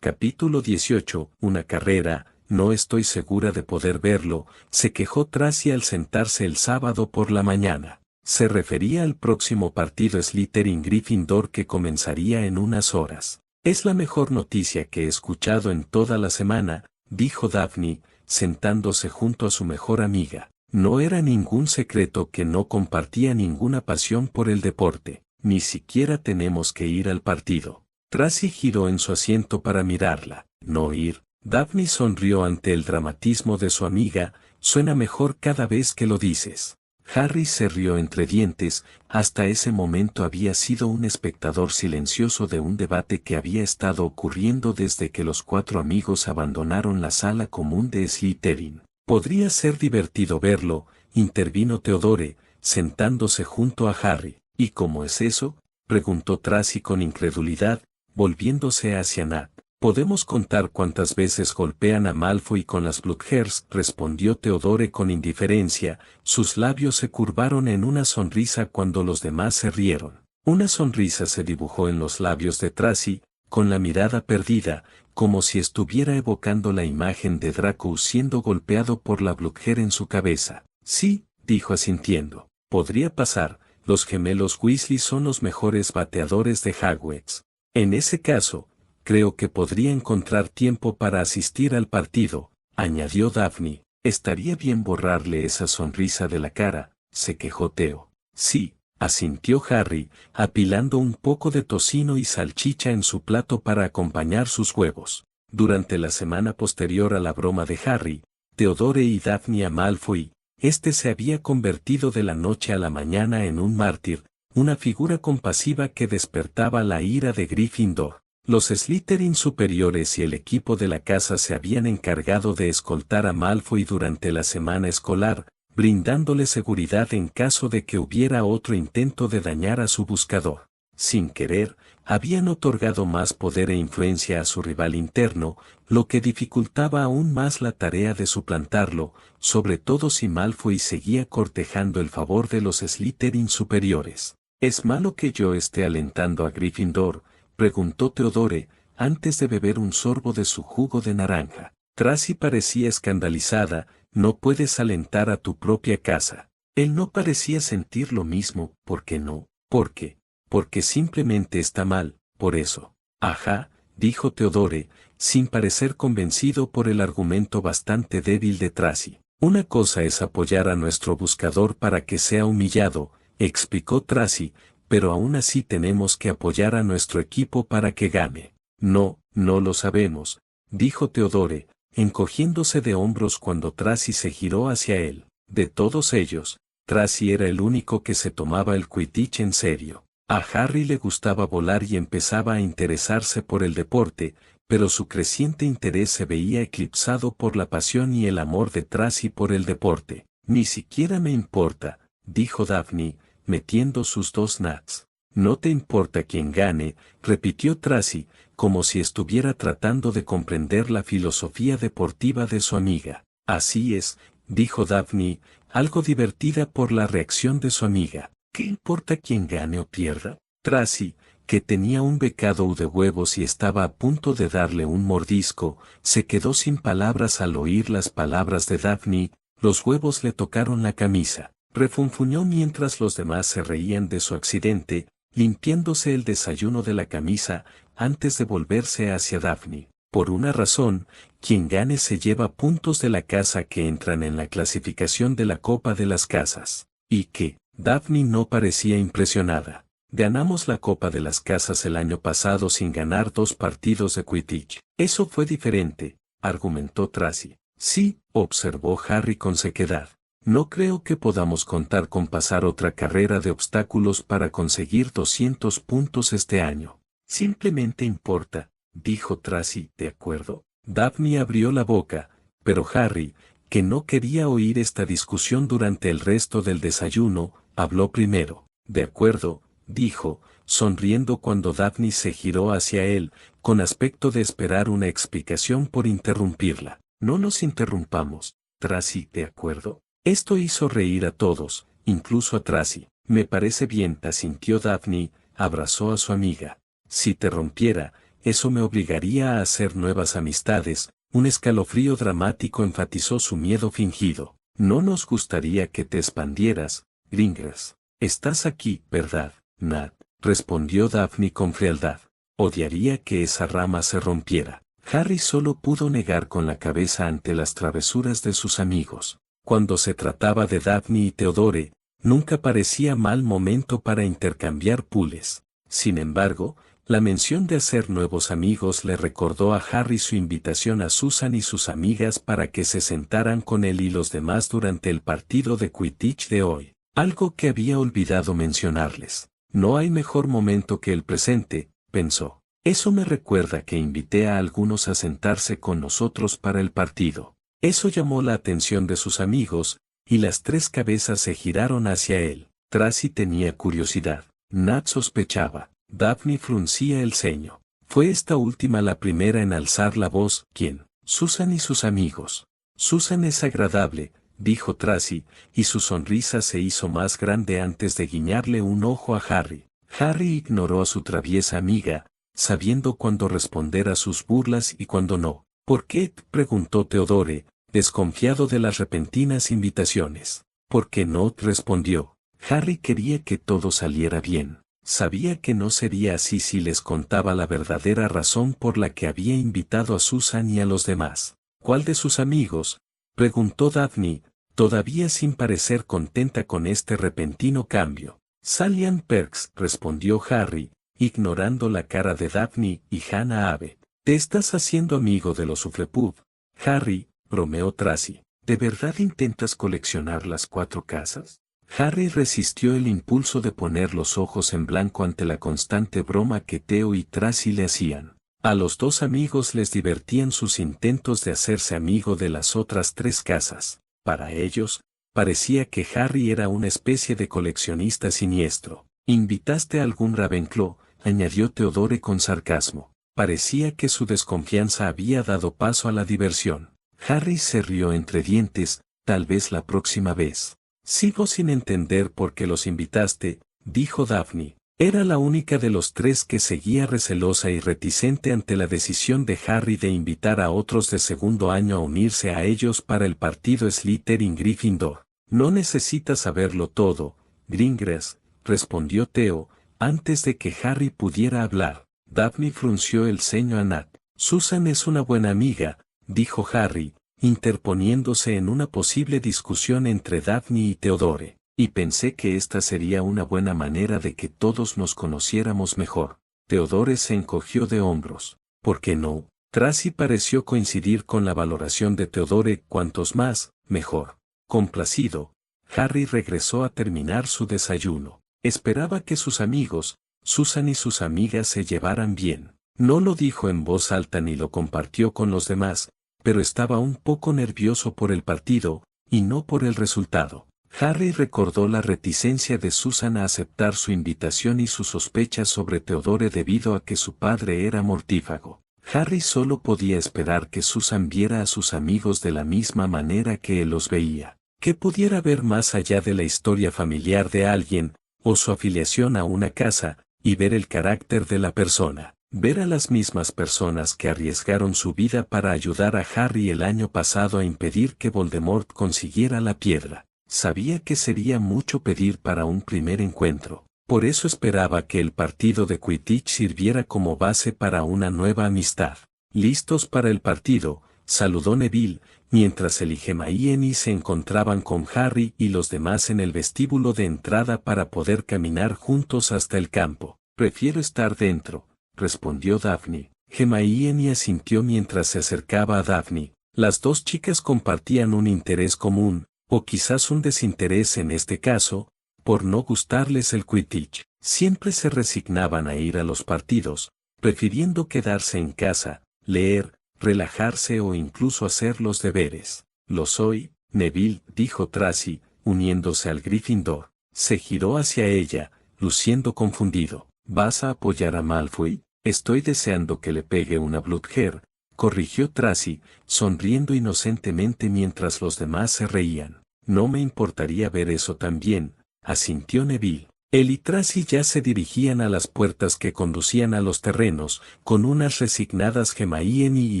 Capítulo 18. Una carrera. No estoy segura de poder verlo, se quejó Tracy al sentarse el sábado por la mañana. Se refería al próximo partido Slytherin-Gryffindor que comenzaría en unas horas. Es la mejor noticia que he escuchado en toda la semana, dijo Daphne, sentándose junto a su mejor amiga. No era ningún secreto que no compartía ninguna pasión por el deporte. Ni siquiera tenemos que ir al partido. Tracy giró en su asiento para mirarla. No ir. Daphne sonrió ante el dramatismo de su amiga. Suena mejor cada vez que lo dices. Harry se rió entre dientes. Hasta ese momento había sido un espectador silencioso de un debate que había estado ocurriendo desde que los 4 amigos abandonaron la sala común de Slytherin. Podría ser divertido verlo, intervino Theodore, sentándose junto a Harry. ¿Y cómo es eso?, preguntó Tracy con incredulidad, volviéndose hacia Nat. Podemos contar cuántas veces golpean a Malfoy con las Bludgers, respondió Theodore con indiferencia. Sus labios se curvaron en una sonrisa cuando los demás se rieron. Una sonrisa se dibujó en los labios de Tracy, con la mirada perdida, como si estuviera evocando la imagen de Draco siendo golpeado por la Bludger en su cabeza. Sí, dijo asintiendo. Podría pasar, los gemelos Weasley son los mejores bateadores de Hogwarts. En ese caso, creo que podría encontrar tiempo para asistir al partido, añadió Daphne. Estaría bien borrarle esa sonrisa de la cara, se quejó Theo. Sí, asintió Harry, apilando un poco de tocino y salchicha en su plato para acompañar sus huevos. Durante la semana posterior a la broma de Harry, Theodore y Daphne a Malfoy, este se había convertido de la noche a la mañana en un mártir, una figura compasiva que despertaba la ira de Gryffindor. Los Slytherin superiores y el equipo de la casa se habían encargado de escoltar a Malfoy durante la semana escolar, brindándole seguridad en caso de que hubiera otro intento de dañar a su buscador. Sin querer, habían otorgado más poder e influencia a su rival interno, lo que dificultaba aún más la tarea de suplantarlo, sobre todo si Malfoy seguía cortejando el favor de los Slytherin superiores. ¿Es malo que yo esté alentando a Gryffindor?, preguntó Theodore, antes de beber un sorbo de su jugo de naranja. Tracy parecía escandalizada. No puedes alentar a tu propia casa. Él no parecía sentir lo mismo. ¿Por qué no? ¿Por qué? Porque simplemente está mal, por eso. Ajá, dijo Theodore, sin parecer convencido por el argumento bastante débil de Tracy. Una cosa es apoyar a nuestro buscador para que sea humillado, explicó Tracy, pero aún así tenemos que apoyar a nuestro equipo para que gane. No, no lo sabemos, dijo Theodore, encogiéndose de hombros cuando Tracy se giró hacia él. De todos ellos, Tracy era el único que se tomaba el Quidditch en serio. A Harry le gustaba volar y empezaba a interesarse por el deporte, pero su creciente interés se veía eclipsado por la pasión y el amor de Tracy por el deporte. Ni siquiera me importa, dijo Daphne, metiendo sus 2 nats. No te importa quién gane, repitió Tracy, como si estuviera tratando de comprender la filosofía deportiva de su amiga. Así es, dijo Daphne, algo divertida por la reacción de su amiga. ¿Qué importa quién gane o pierda? Tracy, que tenía un becado de huevos y estaba a punto de darle un mordisco, se quedó sin palabras al oír las palabras de Daphne. Los huevos le tocaron la camisa. Refunfuñó mientras los demás se reían de su accidente, limpiándose el desayuno de la camisa, antes de volverse hacia Daphne. Por una razón, quien gane se lleva puntos de la casa que entran en la clasificación de la Copa de las Casas. ¿Y qué? Daphne no parecía impresionada. Ganamos la Copa de las Casas el año pasado sin ganar 2 partidos de Quidditch. Eso fue diferente, argumentó Tracy. Sí, observó Harry con sequedad. No creo que podamos contar con pasar otra carrera de obstáculos para conseguir 200 puntos este año. Simplemente importa, dijo Tracy. ¿De acuerdo? Daphne abrió la boca, pero Harry, que no quería oír esta discusión durante el resto del desayuno, habló primero. De acuerdo, dijo, sonriendo cuando Daphne se giró hacia él, con aspecto de esperar una explicación por interrumpirla. No nos interrumpamos, Tracy, ¿de acuerdo? Esto hizo reír a todos, incluso a Tracy. Me parece bien, asintió Daphne, abrazó a su amiga. Si te rompiera, eso me obligaría a hacer nuevas amistades. Un escalofrío dramático enfatizó su miedo fingido. No nos gustaría que te expandieras, Gringers. Estás aquí, ¿verdad, Nat? Respondió Daphne con frialdad. Odiaría que esa rama se rompiera. Harry solo pudo negar con la cabeza ante las travesuras de sus amigos. Cuando se trataba de Daphne y Theodore, nunca parecía mal momento para intercambiar pules. Sin embargo, la mención de hacer nuevos amigos le recordó a Harry su invitación a Susan y sus amigas para que se sentaran con él y los demás durante el partido de Quidditch de hoy, algo que había olvidado mencionarles. No hay mejor momento que el presente, pensó. Eso me recuerda que invité a algunos a sentarse con nosotros para el partido. Eso llamó la atención de sus amigos, y las tres cabezas se giraron hacia él. Tracy tenía curiosidad. Nat sospechaba. Daphne fruncía el ceño. Fue esta última la primera en alzar la voz. ¿Quién? Susan y sus amigos. Susan es agradable, dijo Tracy, y su sonrisa se hizo más grande antes de guiñarle un ojo a Harry. Harry ignoró a su traviesa amiga, sabiendo cuándo responder a sus burlas y cuándo no. ¿Por qué? Preguntó Theodore, desconfiado de las repentinas invitaciones. ¿Por qué no? Respondió. Harry quería que todo saliera bien. Sabía que no sería así si les contaba la verdadera razón por la que había invitado a Susan y a los demás. ¿Cuál de sus amigos? Preguntó Daphne, todavía sin parecer contenta con este repentino cambio. Salian Perks, respondió Harry, ignorando la cara de Daphne y Hannah Abbott. ¿Te estás haciendo amigo de los Hufflepuff? Harry, bromeó Tracy. ¿De verdad intentas coleccionar las 4 casas? Harry resistió el impulso de poner los ojos en blanco ante la constante broma que Theo y Tracy le hacían. A los dos amigos les divertían sus intentos de hacerse amigo de las otras 3 casas. Para ellos, parecía que Harry era una especie de coleccionista siniestro. ¿Invitaste a algún Ravenclaw?, añadió Theodore con sarcasmo. Parecía que su desconfianza había dado paso a la diversión. Harry se rió entre dientes, tal vez la próxima vez. Sigo sin entender por qué los invitaste, dijo Daphne. Era la única de los 3 que seguía recelosa y reticente ante la decisión de Harry de invitar a otros de segundo año a unirse a ellos para el partido Slytherin-Gryffindor. No necesitas saberlo todo, Gringras, respondió Theo, antes de que Harry pudiera hablar. Daphne frunció el ceño a Nat. Susan es una buena amiga, dijo Harry, interponiéndose en una posible discusión entre Daphne y Theodore, y pensé que esta sería una buena manera de que todos nos conociéramos mejor. Theodore se encogió de hombros. ¿Por qué no? Tracy pareció coincidir con la valoración de Theodore. Cuantos más, mejor. Complacido, Harry regresó a terminar su desayuno. Esperaba que sus amigos, Susan y sus amigas, se llevaran bien. No lo dijo en voz alta ni lo compartió con los demás, pero estaba un poco nervioso por el partido, y no por el resultado. Harry recordó la reticencia de Susan a aceptar su invitación y sus sospechas sobre Theodore debido a que su padre era mortífago. Harry solo podía esperar que Susan viera a sus amigos de la misma manera que él los veía. Que pudiera ver más allá de la historia familiar de alguien, o su afiliación a una casa, y ver el carácter de la persona. Ver a las mismas personas que arriesgaron su vida para ayudar a Harry el año pasado a impedir que Voldemort consiguiera la piedra. Sabía que sería mucho pedir para un primer encuentro. Por eso esperaba que el partido de Quidditch sirviera como base para una nueva amistad. ¿Listos para el partido?, saludó Neville, mientras él y Hermione se encontraban con Harry y los demás en el vestíbulo de entrada para poder caminar juntos hasta el campo. Prefiero estar dentro, respondió Daphne. Hermione asintió mientras se acercaba a Daphne. Las dos chicas compartían un interés común, o quizás un desinterés en este caso, por no gustarles el Quidditch. Siempre se resignaban a ir a los partidos, prefiriendo quedarse en casa, leer, relajarse o incluso hacer los deberes. Lo soy, Neville, dijo Tracy, uniéndose al Gryffindor. Se giró hacia ella, luciendo confundido. ¿Vas a apoyar a Malfoy? Estoy deseando que le pegue una Bludger, corrigió Tracy, sonriendo inocentemente mientras los demás se reían. No me importaría ver eso también, asintió Neville. Él y Tracy ya se dirigían a las puertas que conducían a los terrenos, con unas resignadas Hermione y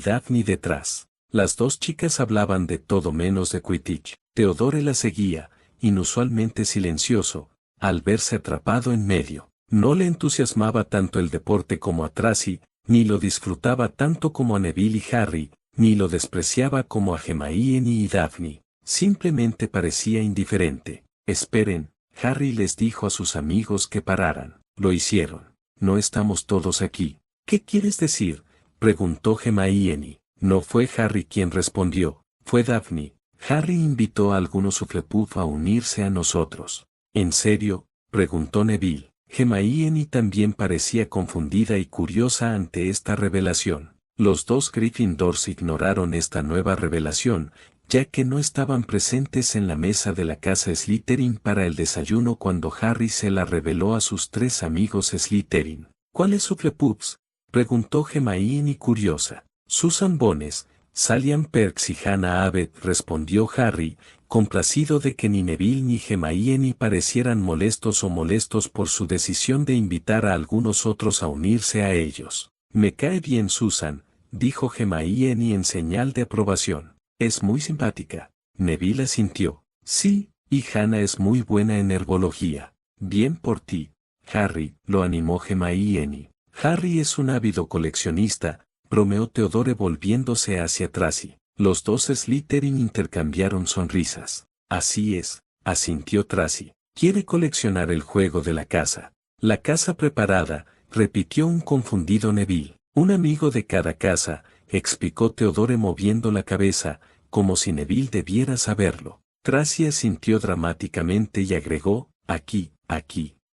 Daphne detrás. Las dos chicas hablaban de todo menos de Quidditch. Theodore la seguía, inusualmente silencioso, al verse atrapado en medio. No le entusiasmaba tanto el deporte como a Tracy, ni lo disfrutaba tanto como a Neville y Harry, ni lo despreciaba como a Hermione y Daphne. Simplemente parecía indiferente. Esperen, Harry les dijo a sus amigos que pararan. Lo hicieron. No estamos todos aquí. ¿Qué quieres decir?, preguntó Hermione. No fue Harry quien respondió, fue Daphne. Harry invitó a algunos Hufflepuff a unirse a nosotros. ¿En serio?, preguntó Neville. Hermione también parecía confundida y curiosa ante esta revelación. Los dos Gryffindors ignoraron esta nueva revelación, ya que no estaban presentes en la mesa de la casa Slytherin para el desayuno cuando Harry se la reveló a sus tres amigos Slytherin. ¿Cuáles Hufflepuffs?, preguntó Hermione curiosa. Susan Bones, Salian Perks y Hannah Abbott, respondió Harry, complacido de que ni Neville ni Hermione parecieran molestos por su decisión de invitar a algunos otros a unirse a ellos. Me cae bien Susan, dijo Hermione en señal de aprobación. Es muy simpática. Neville asintió. Sí, y Hannah es muy buena en herbología. Bien por ti, Harry, lo animó Hermione. Harry es un ávido coleccionista, bromeó Theodore volviéndose hacia Tracy. Los dos Slytherin intercambiaron sonrisas. Así es, asintió Tracy. Quiere coleccionar el juego de la casa. La casa preparada, repitió un confundido Neville. Un amigo de cada casa, explicó Theodore moviendo la cabeza, como si Neville debiera saberlo. Tracy asintió dramáticamente y agregó, aquí.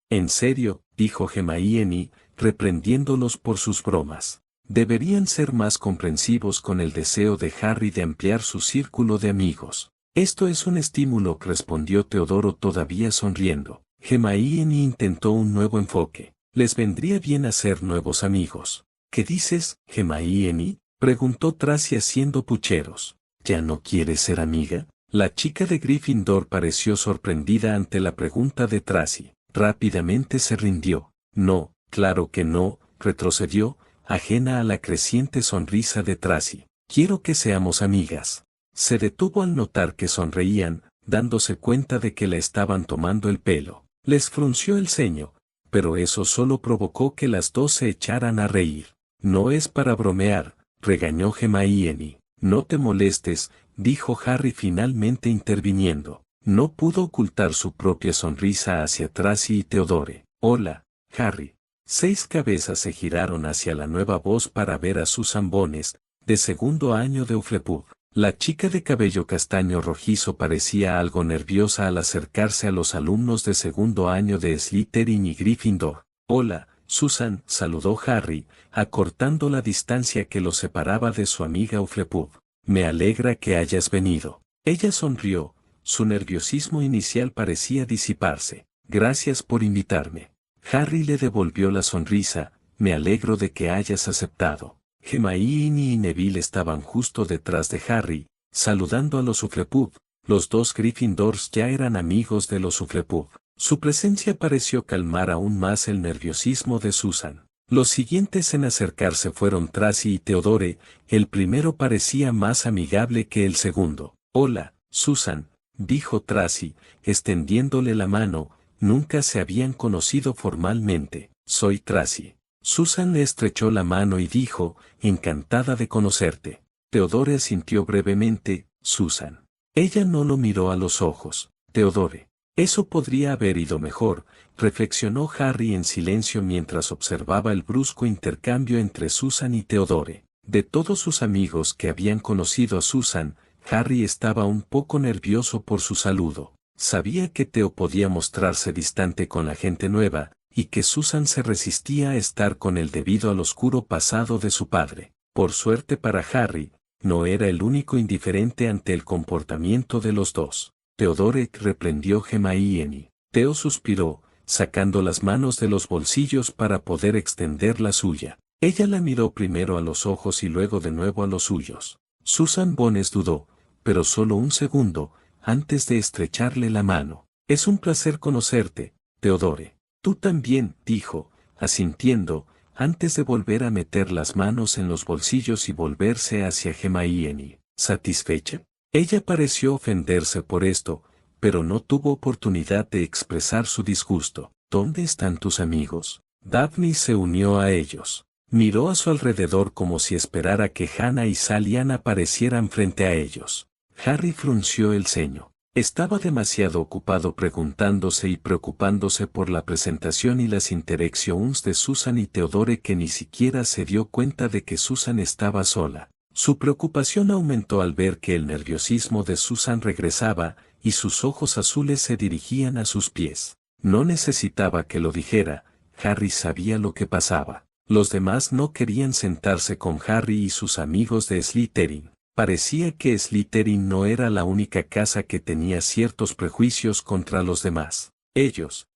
En serio, dijo Hermione, reprendiéndolos por sus bromas. Deberían ser más comprensivos con el deseo de Harry de ampliar su círculo de amigos. Esto es un estímulo, respondió Teodoro todavía sonriendo. Hermione intentó un nuevo enfoque. Les vendría bien hacer nuevos amigos. ¿Qué dices, Hermione?, preguntó Tracy haciendo pucheros. ¿Ya no quieres ser amiga? La chica de Gryffindor pareció sorprendida ante la pregunta de Tracy. Rápidamente se rindió. No, claro que no, retrocedió, ajena a la creciente sonrisa de Tracy. Quiero que seamos amigas. Se detuvo al notar que sonreían, dándose cuenta de que la estaban tomando el pelo. Les frunció el ceño, pero eso solo provocó que las dos se echaran a reír. No es para bromear, regañó Hermione. No te molestes, dijo Harry finalmente interviniendo. No pudo ocultar su propia sonrisa hacia Tracy y Theodore. Hola, Harry. 6 cabezas se giraron hacia la nueva voz para ver a Susan Bones, de segundo año de Hufflepuff. La chica de cabello castaño rojizo parecía algo nerviosa al acercarse a los alumnos de segundo año de Slytherin y Gryffindor. Hola, Susan, saludó Harry, acortando la distancia que los separaba de su amiga Hufflepuff. Me alegra que hayas venido. Ella sonrió, su nerviosismo inicial parecía disiparse. Gracias por invitarme. Harry le devolvió la sonrisa, me alegro de que hayas aceptado. Hermione y Neville estaban justo detrás de Harry, saludando a los Hufflepuff. Los dos Gryffindors ya eran amigos de los Hufflepuff. Su presencia pareció calmar aún más el nerviosismo de Susan. Los siguientes en acercarse fueron Tracy y Theodore. El primero parecía más amigable que el segundo. Hola, Susan, dijo Tracy, extendiéndole la mano. Nunca se habían conocido formalmente. Soy Tracy. Susan le estrechó la mano y dijo, encantada de conocerte. Theodore asintió brevemente, Susan. Ella no lo miró a los ojos. Theodore. Eso podría haber ido mejor, reflexionó Harry en silencio mientras observaba el brusco intercambio entre Susan y Theodore. De todos sus amigos que habían conocido a Susan, Harry estaba un poco nervioso por su saludo. Sabía que Theo podía mostrarse distante con la gente nueva, y que Susan se resistía a estar con él debido al oscuro pasado de su padre. Por suerte para Harry, no era el único indiferente ante el comportamiento de los dos. Theodore, reprendió Hermione. Theo suspiró, sacando las manos de los bolsillos para poder extender la suya. Ella la miró primero a los ojos y luego de nuevo a los suyos. Susan Bones dudó, pero solo un segundo, antes de estrecharle la mano. Es un placer conocerte, Theodore. Tú también, dijo, asintiendo, antes de volver a meter las manos en los bolsillos y volverse hacia Hermione. ¿Satisfecha? Ella pareció ofenderse por esto, pero no tuvo oportunidad de expresar su disgusto. ¿Dónde están tus amigos? Daphne se unió a ellos. Miró a su alrededor como si esperara que Hannah y Sally Ann aparecieran frente a ellos. Harry frunció el ceño. Estaba demasiado ocupado preguntándose y preocupándose por la presentación y las interacciones de Susan y Theodore que ni siquiera se dio cuenta de que Susan estaba sola. Su preocupación aumentó al ver que el nerviosismo de Susan regresaba, y sus ojos azules se dirigían a sus pies. No necesitaba que lo dijera, Harry sabía lo que pasaba. Los demás no querían sentarse con Harry y sus amigos de Slytherin. Parecía que Slytherin no era la única casa que tenía ciertos prejuicios contra los demás. Ellos,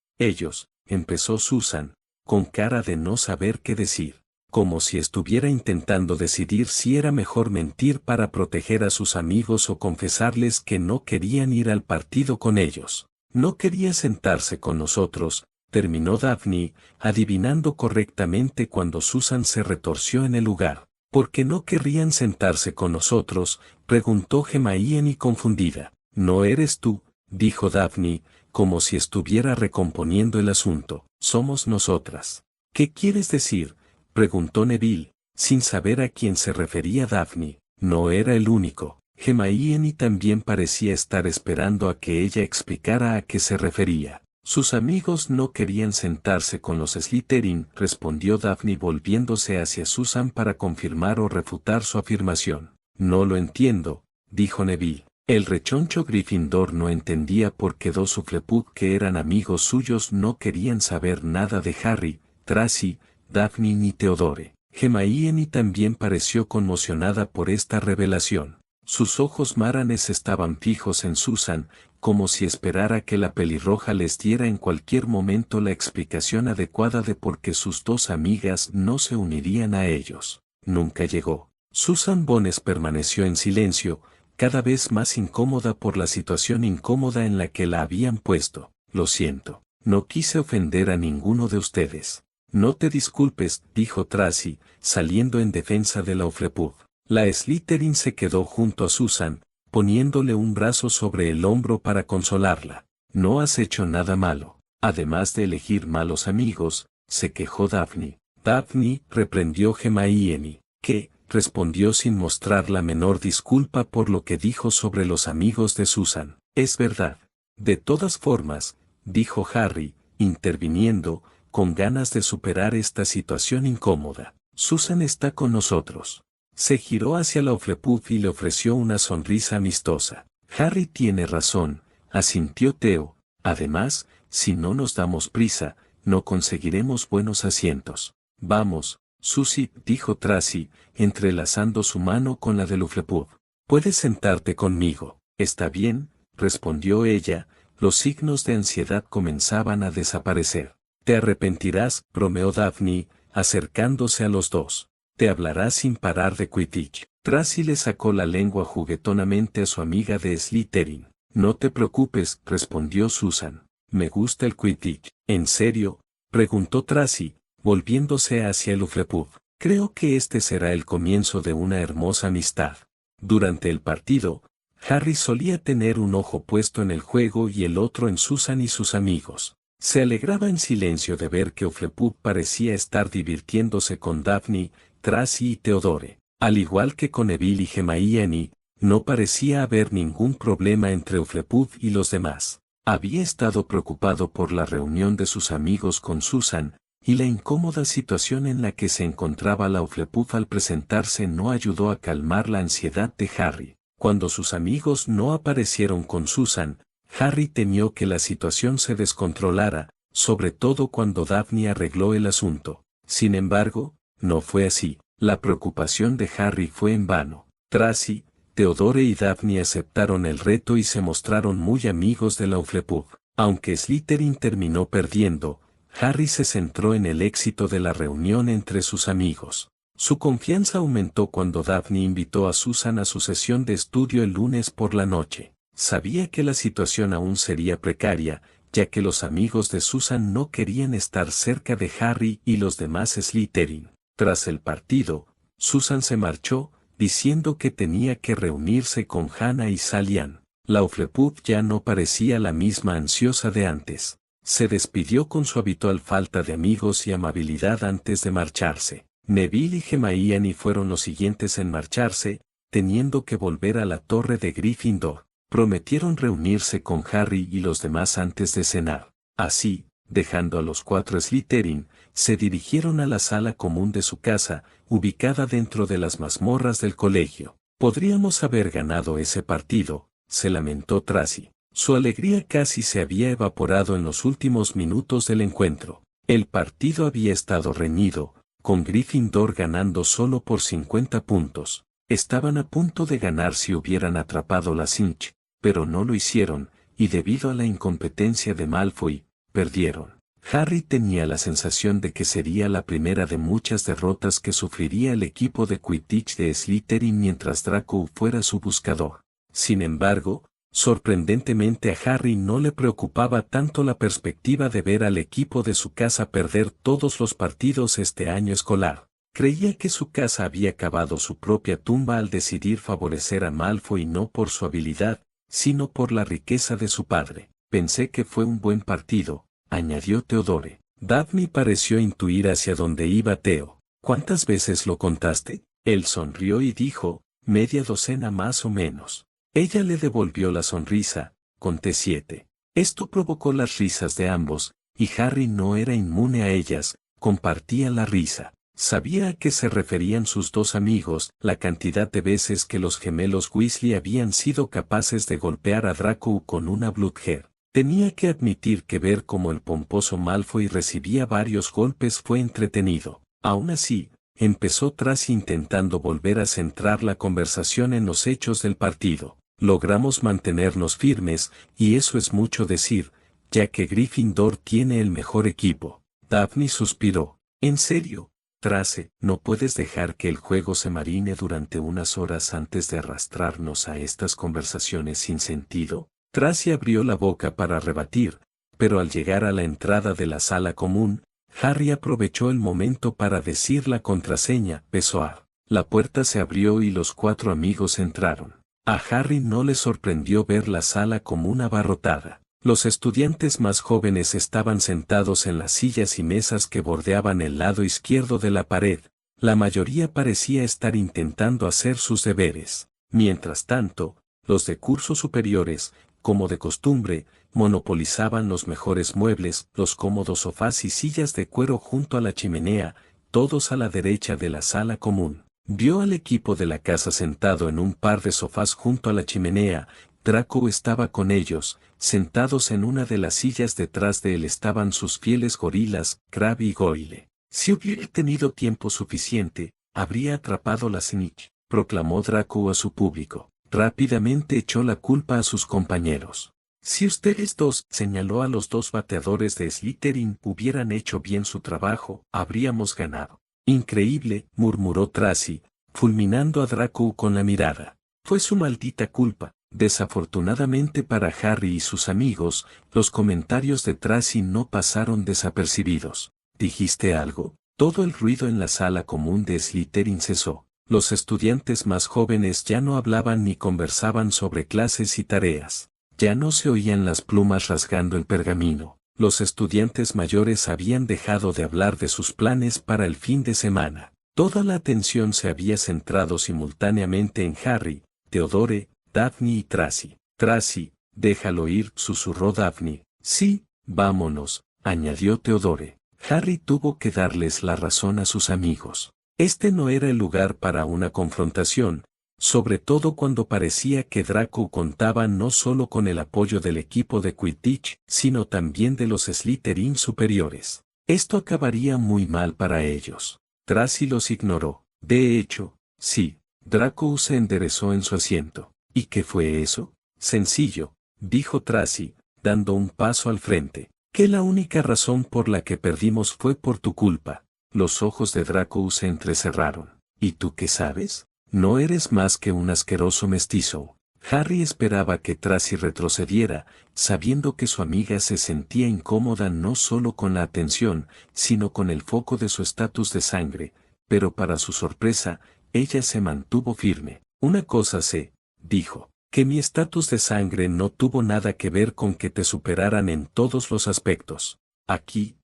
empezó Susan, con cara de no saber qué decir, como si estuviera intentando decidir si era mejor mentir para proteger a sus amigos o confesarles que no querían ir al partido con ellos. No quería sentarse con nosotros, terminó Daphne, adivinando correctamente cuando Susan se retorció en el lugar. ¿Por qué no querrían sentarse con nosotros?, preguntó Hermione confundida. No eres tú, dijo Daphne, como si estuviera recomponiendo el asunto. Somos nosotras. ¿Qué quieres decir?, preguntó Neville, sin saber a quién se refería Daphne. No era el único. Hermione también parecía estar esperando a que ella explicara a qué se refería. Sus amigos no querían sentarse con los Slytherin, respondió Daphne volviéndose hacia Susan para confirmar o refutar su afirmación. No lo entiendo, dijo Neville. El rechoncho Gryffindor no entendía por qué dos Hufflepuff que eran amigos suyos no querían saber nada de Harry, Tracy, Daphne ni Theodore. Hermione también pareció conmocionada por esta revelación. Sus ojos maranes estaban fijos en Susan, como si esperara que la pelirroja les diera en cualquier momento la explicación adecuada de por qué sus dos amigas no se unirían a ellos. Nunca llegó. Susan Bones permaneció en silencio, cada vez más incómoda por la situación incómoda en la que la habían puesto. Lo siento. No quise ofender a ninguno de ustedes. No te disculpes, dijo Tracy, saliendo en defensa de la Hufflepuff. La Slytherin se quedó junto a Susan, poniéndole un brazo sobre el hombro para consolarla. No has hecho nada malo. Además de elegir malos amigos, se quejó Daphne. Daphne, reprendió Hermione. ¿Qué?, respondió sin mostrar la menor disculpa por lo que dijo sobre los amigos de Susan. Es verdad. De todas formas, dijo Harry, interviniendo, con ganas de superar esta situación incómoda. Susan está con nosotros. Se giró hacia la Hufflepuff y le ofreció una sonrisa amistosa. Harry tiene razón, asintió Theo. Además, si no nos damos prisa, no conseguiremos buenos asientos. Vamos, Susie, dijo Tracy, entrelazando su mano con la de Hufflepuff. Puedes sentarte conmigo. Está bien, respondió ella, los signos de ansiedad comenzaban a desaparecer. Te arrepentirás, bromeó Daphne, acercándose a los dos. Te hablará sin parar de Quidditch. Tracy le sacó la lengua juguetonamente a su amiga de Slytherin. No te preocupes, respondió Susan. Me gusta el Quidditch. ¿En serio?, preguntó Tracy, volviéndose hacia el Hufflepuff. Creo que este será el comienzo de una hermosa amistad. Durante el partido, Harry solía tener un ojo puesto en el juego y el otro en Susan y sus amigos. Se alegraba en silencio de ver que Hufflepuff parecía estar divirtiéndose con Daphne, Tracy y Theodore. Al igual que con Neville y Hermione, no parecía haber ningún problema entre Hufflepuff y los demás. Había estado preocupado por la reunión de sus amigos con Susan, y la incómoda situación en la que se encontraba la Hufflepuff al presentarse no ayudó a calmar la ansiedad de Harry. Cuando sus amigos no aparecieron con Susan, Harry temió que la situación se descontrolara, sobre todo cuando Daphne arregló el asunto. Sin embargo, no fue así. La preocupación de Harry fue en vano. Tracy, Theodore y Daphne aceptaron el reto y se mostraron muy amigos de la Hufflepuff. Aunque Slytherin terminó perdiendo, Harry se centró en el éxito de la reunión entre sus amigos. Su confianza aumentó cuando Daphne invitó a Susan a su sesión de estudio el lunes por la noche. Sabía que la situación aún sería precaria, ya que los amigos de Susan no querían estar cerca de Harry y los demás Slytherin. Tras el partido, Susan se marchó, diciendo que tenía que reunirse con Hannah y Salian. La Hufflepuff ya no parecía la misma ansiosa de antes. Se despidió con su habitual falta de amigos y amabilidad antes de marcharse. Neville y Hermione fueron los siguientes en marcharse, teniendo que volver a la torre de Gryffindor. Prometieron reunirse con Harry y los demás antes de cenar. Así, dejando a los 4 Slytherin, se dirigieron a la sala común de su casa, ubicada dentro de las mazmorras del colegio. Podríamos haber ganado ese partido, se lamentó Tracy. Su alegría casi se había evaporado en los últimos minutos del encuentro. El partido había estado reñido, con Gryffindor ganando solo por 50 puntos. Estaban a punto de ganar si hubieran atrapado la cinch, pero no lo hicieron, y debido a la incompetencia de Malfoy, perdieron. Harry tenía la sensación de que sería la primera de muchas derrotas que sufriría el equipo de Quidditch de Slytherin mientras Draco fuera su buscador. Sin embargo, sorprendentemente a Harry no le preocupaba tanto la perspectiva de ver al equipo de su casa perder todos los partidos este año escolar. Creía que su casa había cavado su propia tumba al decidir favorecer a Malfoy no por su habilidad, sino por la riqueza de su padre. Pensé que fue un buen partido, añadió Theodore. Daphne pareció intuir hacia dónde iba Theo. ¿Cuántas veces lo contaste? Él sonrió y dijo, media docena más o menos. Ella le devolvió la sonrisa, conté 7. Esto provocó las risas de ambos, y Harry no era inmune a ellas, compartía la risa. Sabía a qué se referían sus dos amigos, la cantidad de veces que los gemelos Weasley habían sido capaces de golpear a Draco con una Bludgeon. Tenía que admitir que ver cómo el pomposo Malfoy recibía varios golpes fue entretenido. Aún así, empezó Tracy intentando volver a centrar la conversación en los hechos del partido. Logramos mantenernos firmes, y eso es mucho decir, ya que Gryffindor tiene el mejor equipo. Daphne suspiró. ¿En serio? Tracy, no puedes dejar que el juego se marine durante unas horas antes de arrastrarnos a estas conversaciones sin sentido. Tracy abrió la boca para rebatir, pero al llegar a la entrada de la sala común, Harry aprovechó el momento para decir la contraseña, PSOAR. La puerta se abrió y los 4 amigos entraron. A Harry no le sorprendió ver la sala común abarrotada. Los estudiantes más jóvenes estaban sentados en las sillas y mesas que bordeaban el lado izquierdo de la pared. La mayoría parecía estar intentando hacer sus deberes. Mientras tanto, los de cursos superiores, como de costumbre, monopolizaban los mejores muebles, los cómodos sofás y sillas de cuero junto a la chimenea, todos a la derecha de la sala común. Vio al equipo de la casa sentado en un par de sofás junto a la chimenea. Draco estaba con ellos, sentados en una de las sillas detrás de él estaban sus fieles gorilas, Crabbe y Goyle. Si hubiera tenido tiempo suficiente, habría atrapado la snitch, proclamó Draco a su público. Rápidamente echó la culpa a sus compañeros. Si ustedes dos, señaló a los 2 bateadores de Slytherin, hubieran hecho bien su trabajo, habríamos ganado. Increíble, murmuró Tracy, fulminando a Draco con la mirada. Fue su maldita culpa. Desafortunadamente para Harry y sus amigos, los comentarios de Tracy no pasaron desapercibidos. ¿Dijiste algo? Todo el ruido en la sala común de Slytherin cesó. Los estudiantes más jóvenes ya no hablaban ni conversaban sobre clases y tareas. Ya no se oían las plumas rasgando el pergamino. Los estudiantes mayores habían dejado de hablar de sus planes para el fin de semana. Toda la atención se había centrado simultáneamente en Harry, Theodore, Daphne y Tracy. Tracy, déjalo ir, susurró Daphne. Sí, vámonos, añadió Theodore. Harry tuvo que darles la razón a sus amigos. Este no era el lugar para una confrontación, sobre todo cuando parecía que Draco contaba no solo con el apoyo del equipo de Quidditch, sino también de los Slytherin superiores. Esto acabaría muy mal para ellos. Tracy los ignoró. De hecho, sí, Draco se enderezó en su asiento. ¿Y qué fue eso? Sencillo, dijo Tracy, dando un paso al frente. Que la única razón por la que perdimos fue por tu culpa. Los ojos de Draco se entrecerraron. ¿Y tú qué sabes? No eres más que un asqueroso mestizo. Harry esperaba que Tracy retrocediera, sabiendo que su amiga se sentía incómoda no solo con la atención, sino con el foco de su estatus de sangre, pero para su sorpresa, ella se mantuvo firme. Una cosa sé, dijo, que mi estatus de sangre no tuvo nada que ver con que te superaran en todos los aspectos. Aquí,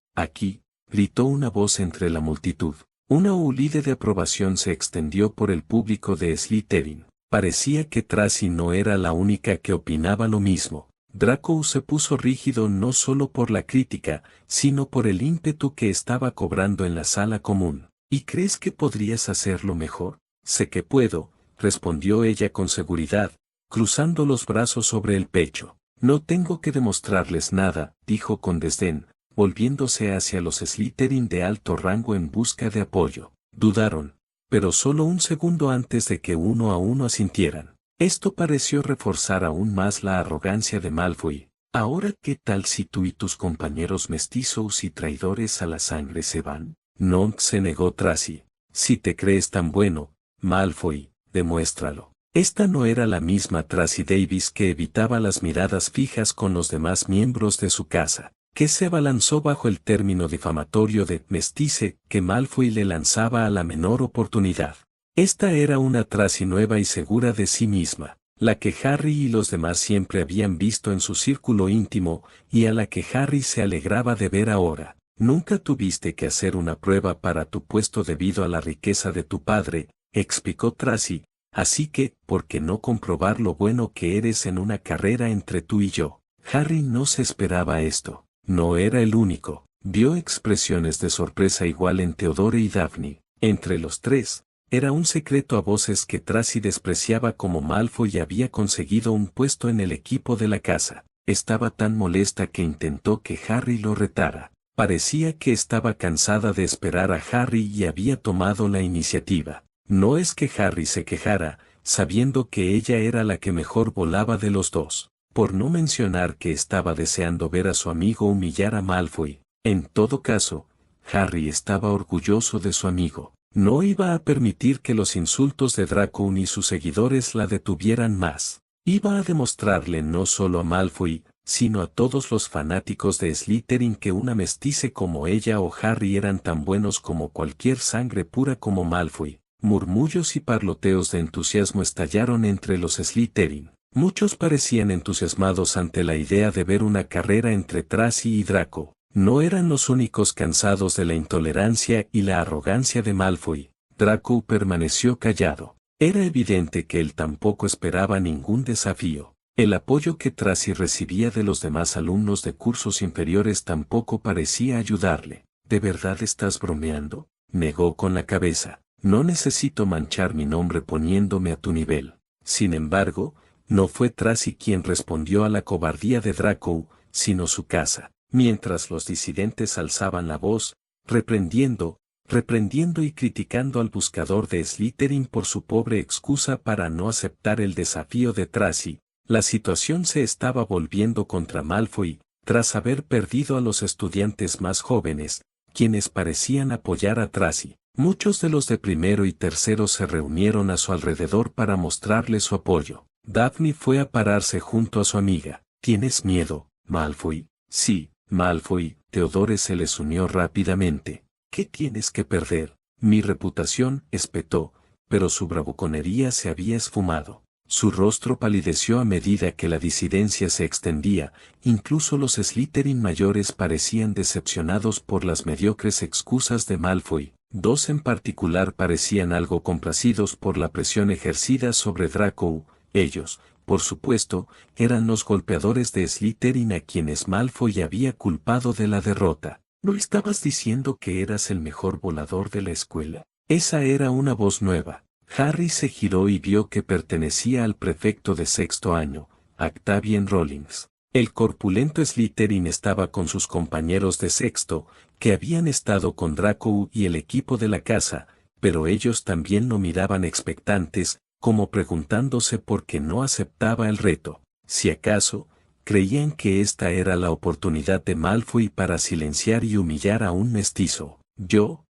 gritó una voz entre la multitud. Una ulide de aprobación se extendió por el público de Slytherin. Parecía que Tracy no era la única que opinaba lo mismo. Draco se puso rígido no solo por la crítica, sino por el ímpetu que estaba cobrando en la sala común. ¿Y crees que podrías hacerlo mejor? Sé que puedo, respondió ella con seguridad, cruzando los brazos sobre el pecho. No tengo que demostrarles nada, dijo con desdén, volviéndose hacia los Slytherin de alto rango en busca de apoyo. Dudaron, pero solo un segundo antes de que uno a uno asintieran. Esto pareció reforzar aún más la arrogancia de Malfoy. Ahora, ¿qué tal si tú y tus compañeros mestizos y traidores a la sangre se van? No, se negó Tracy. Si te crees tan bueno, Malfoy, demuéstralo. Esta no era la misma Tracy Davis que evitaba las miradas fijas con los demás miembros de su casa, que se abalanzó bajo el término difamatorio de mestice que Malfoy le lanzaba a la menor oportunidad. Esta era una Tracy nueva y segura de sí misma, la que Harry y los demás siempre habían visto en su círculo íntimo y a la que Harry se alegraba de ver ahora. Nunca tuviste que hacer una prueba para tu puesto debido a la riqueza de tu padre, explicó Tracy, así que, ¿por qué no comprobar lo bueno que eres en una carrera entre tú y yo? Harry no se esperaba esto. No era el único. Vio expresiones de sorpresa igual en Theodore y Daphne. Entre los tres, era un secreto a voces que Tracy despreciaba como Malfoy había conseguido un puesto en el equipo de la casa. Estaba tan molesta que intentó que Harry lo retara. Parecía que estaba cansada de esperar a Harry y había tomado la iniciativa. No es que Harry se quejara, sabiendo que ella era la que mejor volaba de los dos. Por no mencionar que estaba deseando ver a su amigo humillar a Malfoy. En todo caso, Harry estaba orgulloso de su amigo. No iba a permitir que los insultos de Draco ni sus seguidores la detuvieran más. Iba a demostrarle no solo a Malfoy, sino a todos los fanáticos de Slytherin que una mestice como ella o Harry eran tan buenos como cualquier sangre pura como Malfoy. Murmullos y parloteos de entusiasmo estallaron entre los Slytherin. Muchos parecían entusiasmados ante la idea de ver una carrera entre Tracy y Draco. No eran los únicos cansados de la intolerancia y la arrogancia de Malfoy. Draco permaneció callado. Era evidente que él tampoco esperaba ningún desafío. El apoyo que Tracy recibía de los demás alumnos de cursos inferiores tampoco parecía ayudarle. ¿De verdad estás bromeando? Negó con la cabeza. No necesito manchar mi nombre poniéndome a tu nivel. Sin embargo, no fue Tracy quien respondió a la cobardía de Draco, sino su casa. Mientras los disidentes alzaban la voz, reprendiendo y criticando al buscador de Slytherin por su pobre excusa para no aceptar el desafío de Tracy, la situación se estaba volviendo contra Malfoy, tras haber perdido a los estudiantes más jóvenes, quienes parecían apoyar a Tracy. Muchos de los de primero y tercero se reunieron a su alrededor para mostrarle su apoyo. Daphne fue a pararse junto a su amiga. ¿Tienes miedo, Malfoy? Sí, Malfoy. Theodore se les unió rápidamente. ¿Qué tienes que perder? Mi reputación, espetó, pero su bravuconería se había esfumado. Su rostro palideció a medida que la disidencia se extendía, incluso los Slytherin mayores parecían decepcionados por las mediocres excusas de Malfoy. Dos en particular parecían algo complacidos por la presión ejercida sobre Draco. Ellos, por supuesto, eran los golpeadores de Slytherin a quienes Malfoy había culpado de la derrota. ¿No estabas diciendo que eras el mejor volador de la escuela? Esa era una voz nueva. Harry se giró y vio que pertenecía al prefecto de sexto año, Octavian Rawlings. El corpulento Slytherin estaba con sus compañeros de sexto, que habían estado con Draco y el equipo de la casa, pero ellos también lo miraban expectantes, como preguntándose por qué no aceptaba el reto. Si acaso, creían que esta era la oportunidad de Malfoy para silenciar y humillar a un mestizo. Yo,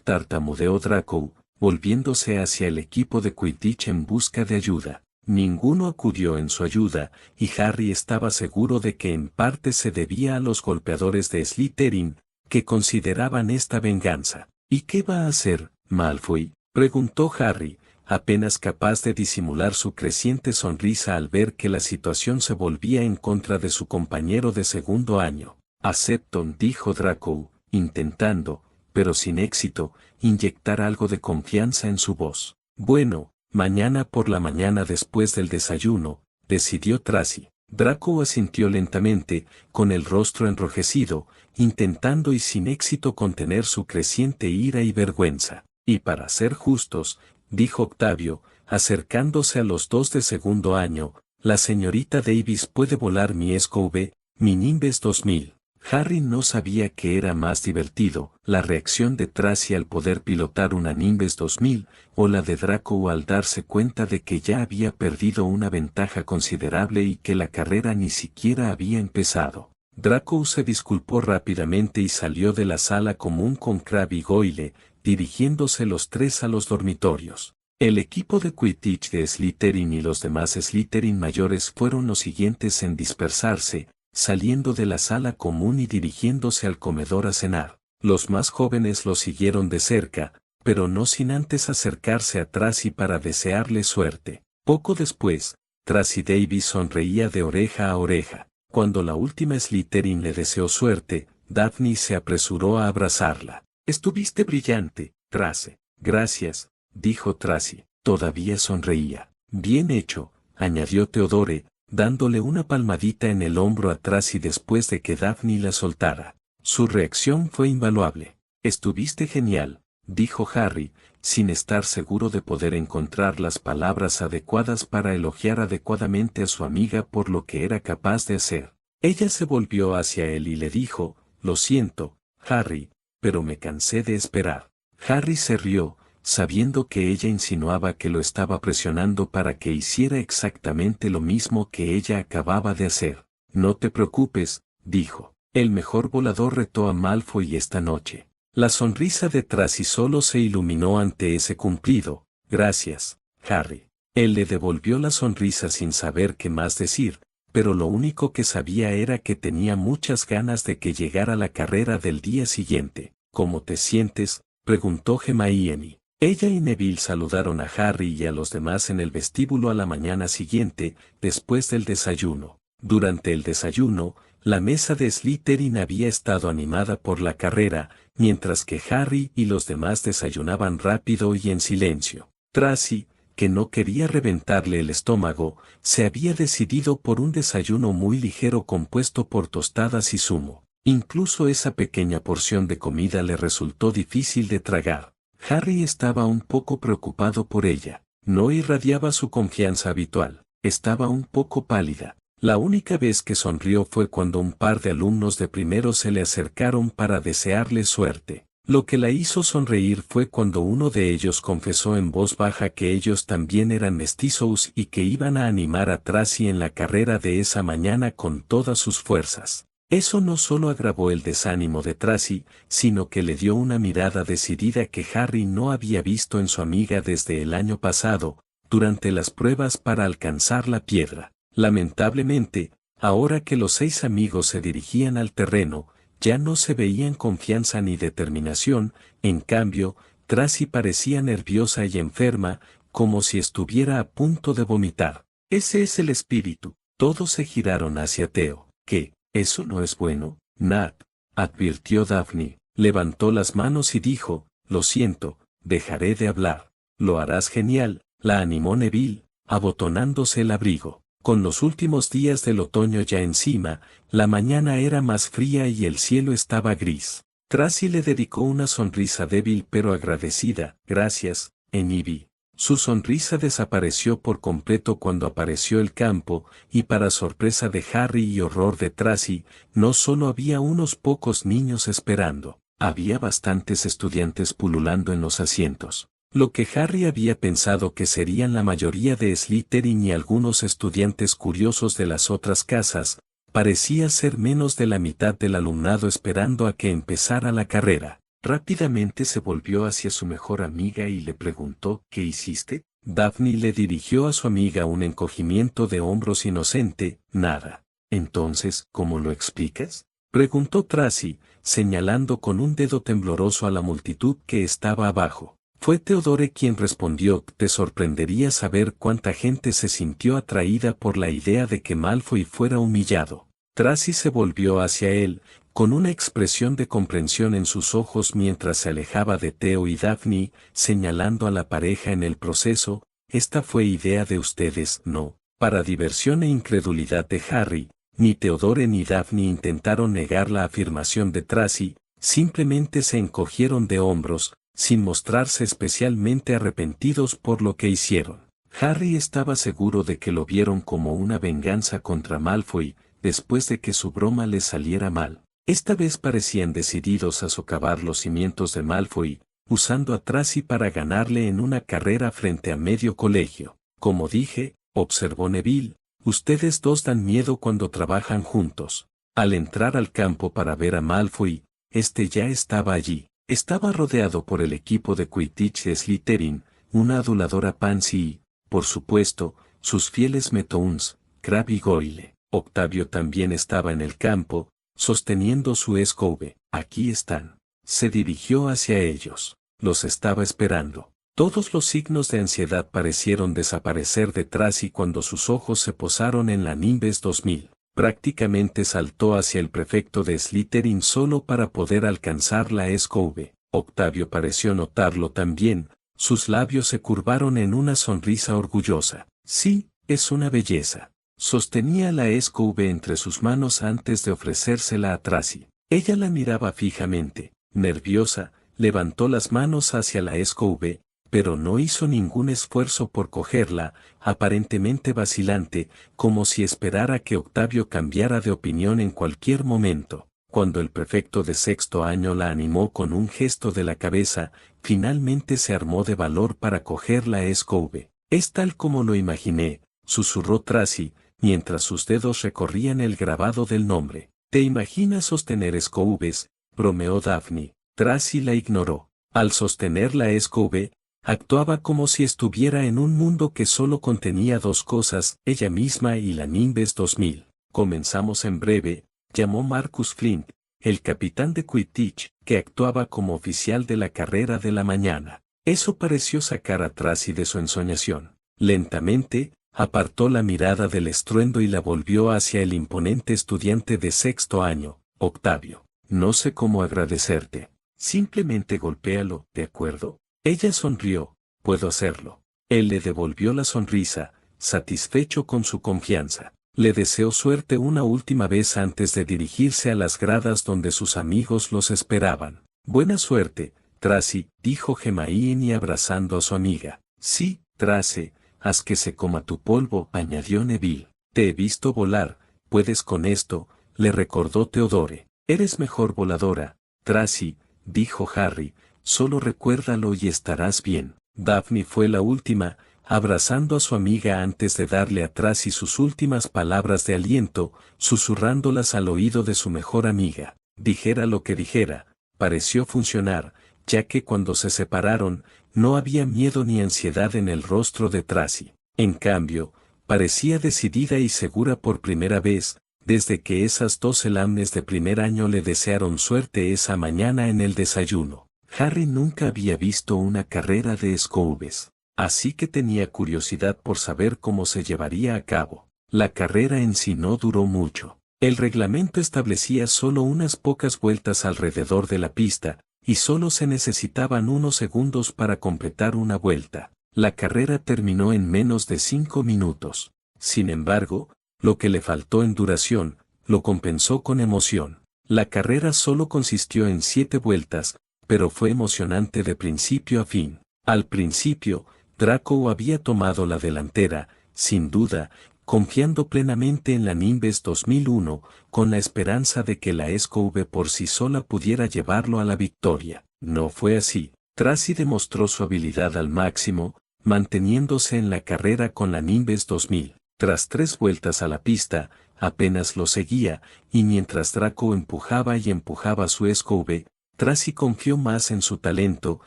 tartamudeó Draco, volviéndose hacia el equipo de Quidditch en busca de ayuda. Ninguno acudió en su ayuda, y Harry estaba seguro de que en parte se debía a los golpeadores de Slytherin, que consideraban esta venganza. ¿Y qué va a hacer, Malfoy?, preguntó Harry, apenas capaz de disimular su creciente sonrisa al ver que la situación se volvía en contra de su compañero de segundo año. Acepton, dijo Draco, intentando, pero sin éxito, inyectar algo de confianza en su voz. Bueno, mañana por la mañana después del desayuno, decidió Tracy. Draco asintió lentamente, con el rostro enrojecido, intentando y sin éxito contener su creciente ira y vergüenza. Y para ser justos, dijo Octavio, acercándose a los dos de segundo año, la señorita Davis puede volar mi Scooby, mi Nimbus 2000. Harry no sabía qué era más divertido, la reacción de Tracy al poder pilotar una Nimbus 2000, o la de Draco al darse cuenta de que ya había perdido una ventaja considerable y que la carrera ni siquiera había empezado. Draco se disculpó rápidamente y salió de la sala común con Crabbe y Goyle, dirigiéndose los tres a los dormitorios. El equipo de Quidditch de Slytherin y los demás Slytherin mayores fueron los siguientes en dispersarse, saliendo de la sala común y dirigiéndose al comedor a cenar. Los más jóvenes lo siguieron de cerca, pero no sin antes acercarse a Tracy para desearle suerte. Poco después, Tracy Davis sonreía de oreja a oreja. Cuando la última Slytherin le deseó suerte, Daphne se apresuró a abrazarla. «Estuviste brillante, Tracy». «Gracias», dijo Tracy. Todavía sonreía. «Bien hecho», añadió Theodore, dándole una palmadita en el hombro a Tracy después de que Daphne la soltara. Su reacción fue invaluable. «Estuviste genial», dijo Harry, sin estar seguro de poder encontrar las palabras adecuadas para elogiar adecuadamente a su amiga por lo que era capaz de hacer. Ella se volvió hacia él y le dijo, «Lo siento, Harry, pero me cansé de esperar». Harry se rió, sabiendo que ella insinuaba que lo estaba presionando para que hiciera exactamente lo mismo que ella acababa de hacer. «No te preocupes», dijo. «El mejor volador retó a Malfoy esta noche». La sonrisa de Tracy solo se iluminó ante ese cumplido. «Gracias, Harry». Él le devolvió la sonrisa sin saber qué más decir, pero lo único que sabía era que tenía muchas ganas de que llegara la carrera del día siguiente. «¿Cómo te sientes?», preguntó Hermione. Ella y Neville saludaron a Harry y a los demás en el vestíbulo a la mañana siguiente, después del desayuno. Durante el desayuno, la mesa de Slytherin había estado animada por la carrera, mientras que Harry y los demás desayunaban rápido y en silencio. Tracy, que no quería reventarle el estómago, se había decidido por un desayuno muy ligero compuesto por tostadas y zumo. Incluso esa pequeña porción de comida le resultó difícil de tragar. Harry estaba un poco preocupado por ella. No irradiaba su confianza habitual. Estaba un poco pálida. La única vez que sonrió fue cuando un par de alumnos de primero se le acercaron para desearle suerte. Lo que la hizo sonreír fue cuando uno de ellos confesó en voz baja que ellos también eran mestizos y que iban a animar a Tracy en la carrera de esa mañana con todas sus fuerzas. Eso no solo agravó el desánimo de Tracy, sino que le dio una mirada decidida que Harry no había visto en su amiga desde el año pasado, durante las pruebas para alcanzar la piedra. Lamentablemente, ahora que los 6 amigos se dirigían al terreno, ya no se veían confianza ni determinación. En cambio, Tracy parecía nerviosa y enferma, como si estuviera a punto de vomitar. «Ese es el espíritu». Todos se giraron hacia Theo. «¿Qué? ¿Eso no es bueno, Nat?», advirtió Daphne. Levantó las manos y dijo, «Lo siento, dejaré de hablar». «Lo harás genial», la animó Neville, abotonándose el abrigo. Con los últimos días del otoño ya encima, la mañana era más fría y el cielo estaba gris. Tracy le dedicó una sonrisa débil pero agradecida. «Gracias, Enivy». Su sonrisa desapareció por completo cuando apareció el campo, y para sorpresa de Harry y horror de Tracy, no solo había unos pocos niños esperando. Había bastantes estudiantes pululando en los asientos. Lo que Harry había pensado que serían la mayoría de Slytherin y algunos estudiantes curiosos de las otras casas, parecía ser menos de la mitad del alumnado esperando a que empezara la carrera. Rápidamente se volvió hacia su mejor amiga y le preguntó, ¿qué hiciste? Daphne le dirigió a su amiga un encogimiento de hombros inocente, nada. Entonces, ¿cómo lo explicas? Preguntó Tracy, señalando con un dedo tembloroso a la multitud que estaba abajo. Fue Theodore quien respondió, te sorprendería saber cuánta gente se sintió atraída por la idea de que Malfoy fuera humillado. Tracy se volvió hacia él, con una expresión de comprensión en sus ojos mientras se alejaba de Theo y Daphne, señalando a la pareja en el proceso, esta fue idea de ustedes, ¿no? Para diversión e incredulidad de Harry, ni Theodore ni Daphne intentaron negar la afirmación de Tracy, simplemente se encogieron de hombros, sin mostrarse especialmente arrepentidos por lo que hicieron. Harry estaba seguro de que lo vieron como una venganza contra Malfoy, después de que su broma les saliera mal. Esta vez parecían decididos a socavar los cimientos de Malfoy, usando a Tracy para ganarle en una carrera frente a medio colegio. Como dije, observó Neville, ustedes dos dan miedo cuando trabajan juntos. Al entrar al campo para ver a Malfoy, este ya estaba allí. Estaba rodeado por el equipo de Quidditch de Slytherin, una aduladora Pansy y, por supuesto, sus fieles Metoons, Crabbe y Goyle. Octavio también estaba en el campo, sosteniendo su escobe. Aquí están. Se dirigió hacia ellos. Los estaba esperando. Todos los signos de ansiedad parecieron desaparecer de Tracy cuando sus ojos se posaron en la Nimbus 2000. Prácticamente saltó hacia el prefecto de Slytherin solo para poder alcanzar la escobe. Octavio pareció notarlo también, sus labios se curvaron en una sonrisa orgullosa. Sí, es una belleza. Sostenía la escobe entre sus manos antes de ofrecérsela a Tracy. Ella la miraba fijamente, nerviosa, levantó las manos hacia la escobe, pero no hizo ningún esfuerzo por cogerla, aparentemente vacilante, como si esperara que Octavio cambiara de opinión en cualquier momento. Cuando el prefecto de sexto año la animó con un gesto de la cabeza, finalmente se armó de valor para coger la escobe. Es tal como lo imaginé, susurró Tracy, mientras sus dedos recorrían el grabado del nombre. ¿Te imaginas sostener escobes? Bromeó Daphne. Tracy la ignoró. Al sostener la escobe, actuaba como si estuviera en un mundo que solo contenía dos cosas, ella misma y la Nimbus 2000. Comenzamos en breve, llamó Marcus Flint, el capitán de Quidditch, que actuaba como oficial de la carrera de la mañana. Eso pareció sacar a Tracy de su ensoñación. Lentamente, apartó la mirada del estruendo y la volvió hacia el imponente estudiante de sexto año, Octavio. No sé cómo agradecerte. Simplemente golpéalo, ¿de acuerdo? Ella sonrió, puedo hacerlo. Él le devolvió la sonrisa, satisfecho con su confianza. Le deseó suerte una última vez antes de dirigirse a las gradas donde sus amigos los esperaban. Buena suerte, Tracy, dijo Hermione abrazando a su amiga. Sí, Tracy, haz que se coma tu polvo, añadió Neville. Te he visto volar, puedes con esto, le recordó Theodore. Eres mejor voladora, Tracy, dijo Harry. Solo recuérdalo y estarás bien. Daphne fue la última, abrazando a su amiga antes de darle a Tracy sus últimas palabras de aliento, susurrándolas al oído de su mejor amiga. Dijera lo que dijera, pareció funcionar, ya que cuando se separaron, no había miedo ni ansiedad en el rostro de Tracy. En cambio, parecía decidida y segura por primera vez, desde que esas dos alumnas de primer año le desearon suerte esa mañana en el desayuno. Harry nunca había visto una carrera de escobes, así que tenía curiosidad por saber cómo se llevaría a cabo. La carrera en sí no duró mucho. El reglamento establecía solo unas pocas vueltas alrededor de la pista, y solo se necesitaban unos segundos para completar una vuelta. La carrera terminó en menos de 5 minutos. Sin embargo, lo que le faltó en duración, lo compensó con emoción. La carrera solo consistió en 7 vueltas, pero fue emocionante de principio a fin. Al principio, Draco había tomado la delantera, sin duda, confiando plenamente en la Nimbus 2001, con la esperanza de que la SKV por sí sola pudiera llevarlo a la victoria. No fue así. Tracy demostró su habilidad al máximo, manteniéndose en la carrera con la Nimbus 2000. Tras 3 vueltas a la pista, apenas lo seguía, y mientras Draco empujaba y empujaba su SKV, Tracy confió más en su talento,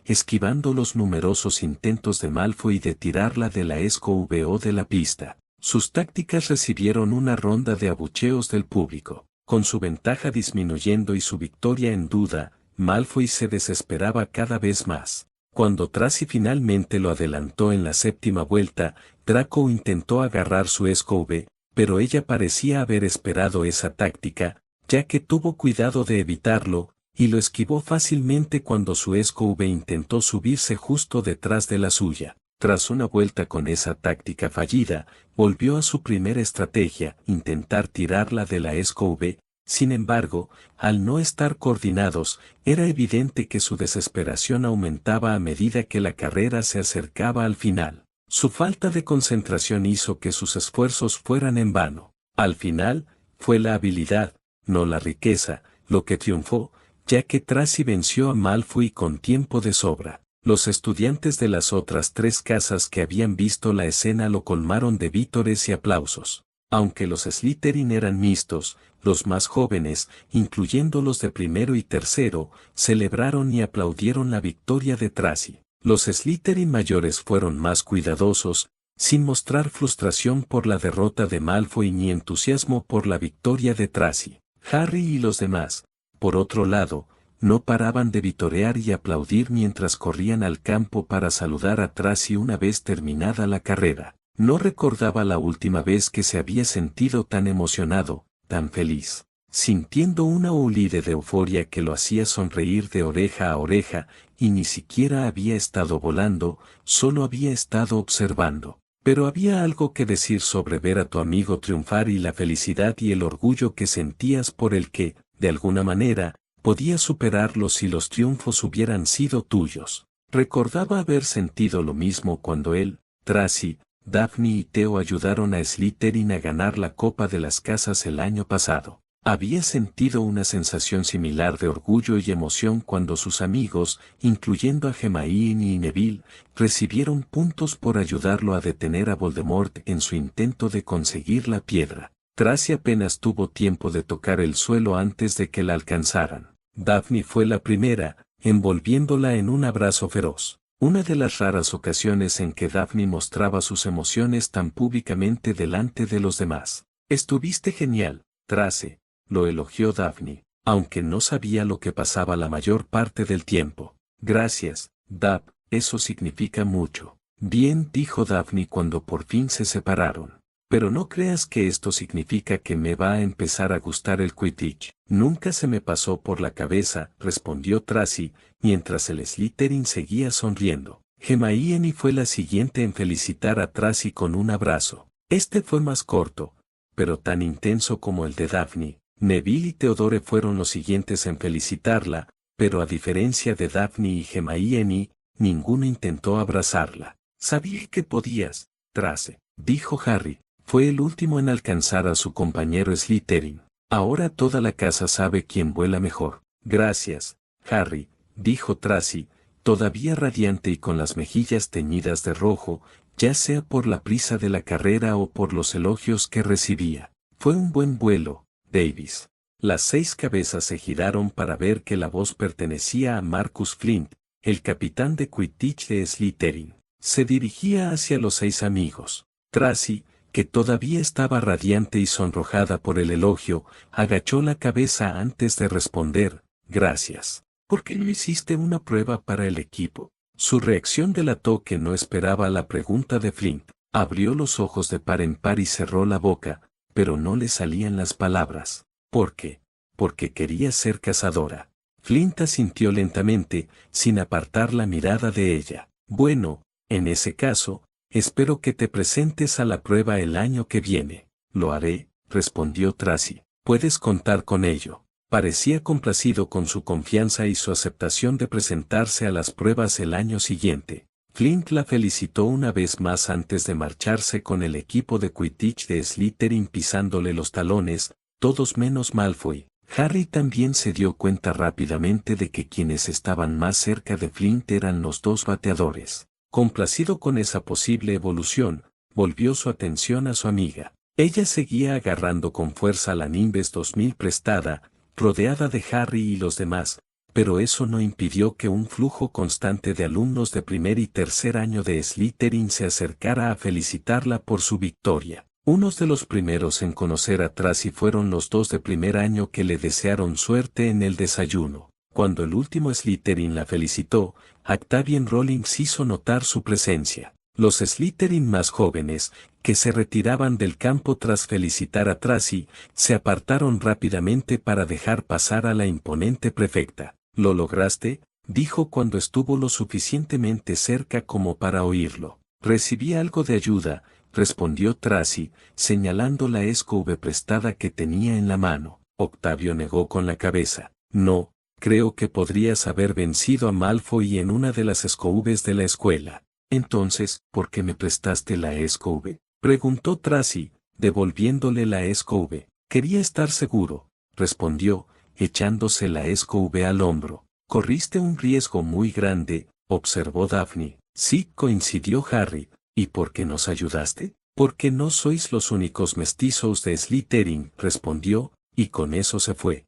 esquivando los numerosos intentos de Malfoy de tirarla de la SKV o de la pista. Sus tácticas recibieron una ronda de abucheos del público. Con su ventaja disminuyendo y su victoria en duda, Malfoy se desesperaba cada vez más. Cuando Tracy finalmente lo adelantó en la 7ª vuelta, Draco intentó agarrar su SKV, pero ella parecía haber esperado esa táctica, ya que tuvo cuidado de evitarlo, y lo esquivó fácilmente cuando su SKV intentó subirse justo detrás de la suya. Tras una vuelta con esa táctica fallida, volvió a su primera estrategia, intentar tirarla de la SKV. Sin embargo, al no estar coordinados, era evidente que su desesperación aumentaba a medida que la carrera se acercaba al final. Su falta de concentración hizo que sus esfuerzos fueran en vano. Al final, fue la habilidad, no la riqueza, lo que triunfó, ya que Tracy venció a Malfoy con tiempo de sobra. Los estudiantes de las otras 3 casas que habían visto la escena lo colmaron de vítores y aplausos. Aunque los Slytherin eran mixtos, los más jóvenes, incluyendo los de primero y tercero, celebraron y aplaudieron la victoria de Tracy. Los Slytherin mayores fueron más cuidadosos, sin mostrar frustración por la derrota de Malfoy ni entusiasmo por la victoria de Tracy. Harry y los demás, por otro lado, no paraban de vitorear y aplaudir mientras corrían al campo para saludar a Tracy una vez terminada la carrera. No recordaba la última vez que se había sentido tan emocionado, tan feliz, sintiendo una oleada de euforia que lo hacía sonreír de oreja a oreja, y ni siquiera había estado volando, solo había estado observando. Pero había algo que decir sobre ver a tu amigo triunfar y la felicidad y el orgullo que sentías por el que, de alguna manera, podías superarlo si los triunfos hubieran sido tuyos. Recordaba haber sentido lo mismo cuando él, Tracy, Daphne y Theo ayudaron a Slytherin a ganar la Copa de las Casas el año pasado. Había sentido una sensación similar de orgullo y emoción cuando sus amigos, incluyendo a Hermione y Neville, recibieron puntos por ayudarlo a detener a Voldemort en su intento de conseguir la piedra. Tracy apenas tuvo tiempo de tocar el suelo antes de que la alcanzaran. Daphne fue la primera, envolviéndola en un abrazo feroz. Una de las raras ocasiones en que Daphne mostraba sus emociones tan públicamente delante de los demás. Estuviste genial, Tracy, lo elogió Daphne, aunque no sabía lo que pasaba la mayor parte del tiempo. Gracias, Daph, eso significa mucho. Bien, dijo Daphne cuando por fin se separaron. Pero no creas que esto significa que me va a empezar a gustar el Quidditch. Nunca se me pasó por la cabeza, respondió Tracy, mientras el Slytherin seguía sonriendo. Hermione fue la siguiente en felicitar a Tracy con un abrazo. Este fue más corto, pero tan intenso como el de Daphne. Neville y Theodore fueron los siguientes en felicitarla, pero a diferencia de Daphne y Hermione, ninguno intentó abrazarla. Sabía que podías, Tracy, dijo Harry. Fue el último en alcanzar a su compañero Slytherin. Ahora toda la casa sabe quién vuela mejor. Gracias, Harry, dijo Tracy, todavía radiante y con las mejillas teñidas de rojo, ya sea por la prisa de la carrera o por los elogios que recibía. Fue un buen vuelo, Davis. Las 6 cabezas se giraron para ver que la voz pertenecía a Marcus Flint, el capitán de Quidditch de Slytherin. Se dirigía hacia los 6 amigos. Tracy, que todavía estaba radiante y sonrojada por el elogio, agachó la cabeza antes de responder, gracias. ¿Por qué no hiciste una prueba para el equipo? Su reacción delató que no esperaba la pregunta de Flint. Abrió los ojos de par en par y cerró la boca, pero no le salían las palabras. ¿Por qué? Porque quería ser cazadora. Flint asintió lentamente, sin apartar la mirada de ella. Bueno, en ese caso, espero que te presentes a la prueba el año que viene. Lo haré, respondió Tracy. Puedes contar con ello. Parecía complacido con su confianza y su aceptación de presentarse a las pruebas el año siguiente. Flint la felicitó una vez más antes de marcharse con el equipo de Quidditch de Slytherin pisándole los talones, todos menos Malfoy. Harry también se dio cuenta rápidamente de que quienes estaban más cerca de Flint eran los dos bateadores. Complacido con esa posible evolución, volvió su atención a su amiga. Ella seguía agarrando con fuerza la Nimbus 2000 prestada, rodeada de Harry y los demás, pero eso no impidió que un flujo constante de alumnos de primer y tercer año de Slytherin se acercara a felicitarla por su victoria. Unos de los primeros en conocer a Tracy fueron los dos de primer año que le desearon suerte en el desayuno. Cuando el último Slytherin la felicitó, Octavian Rollins hizo notar su presencia. Los Slytherin más jóvenes, que se retiraban del campo tras felicitar a Tracy, se apartaron rápidamente para dejar pasar a la imponente prefecta. «¿Lo lograste?», dijo cuando estuvo lo suficientemente cerca como para oírlo. «Recibí algo de ayuda», respondió Tracy, señalando la escoba prestada que tenía en la mano. Octavio negó con la cabeza. «No, creo que podrías haber vencido a Malfoy en una de las escobas de la escuela». «Entonces, ¿por qué me prestaste la escoba?», preguntó Tracy, devolviéndole la escoba. «Quería estar seguro», respondió, echándose la escoba al hombro. «Corriste un riesgo muy grande», observó Daphne. «Sí», coincidió Harry. «¿Y por qué nos ayudaste?». «Porque no sois los únicos mestizos de Slytherin», respondió, y con eso se fue.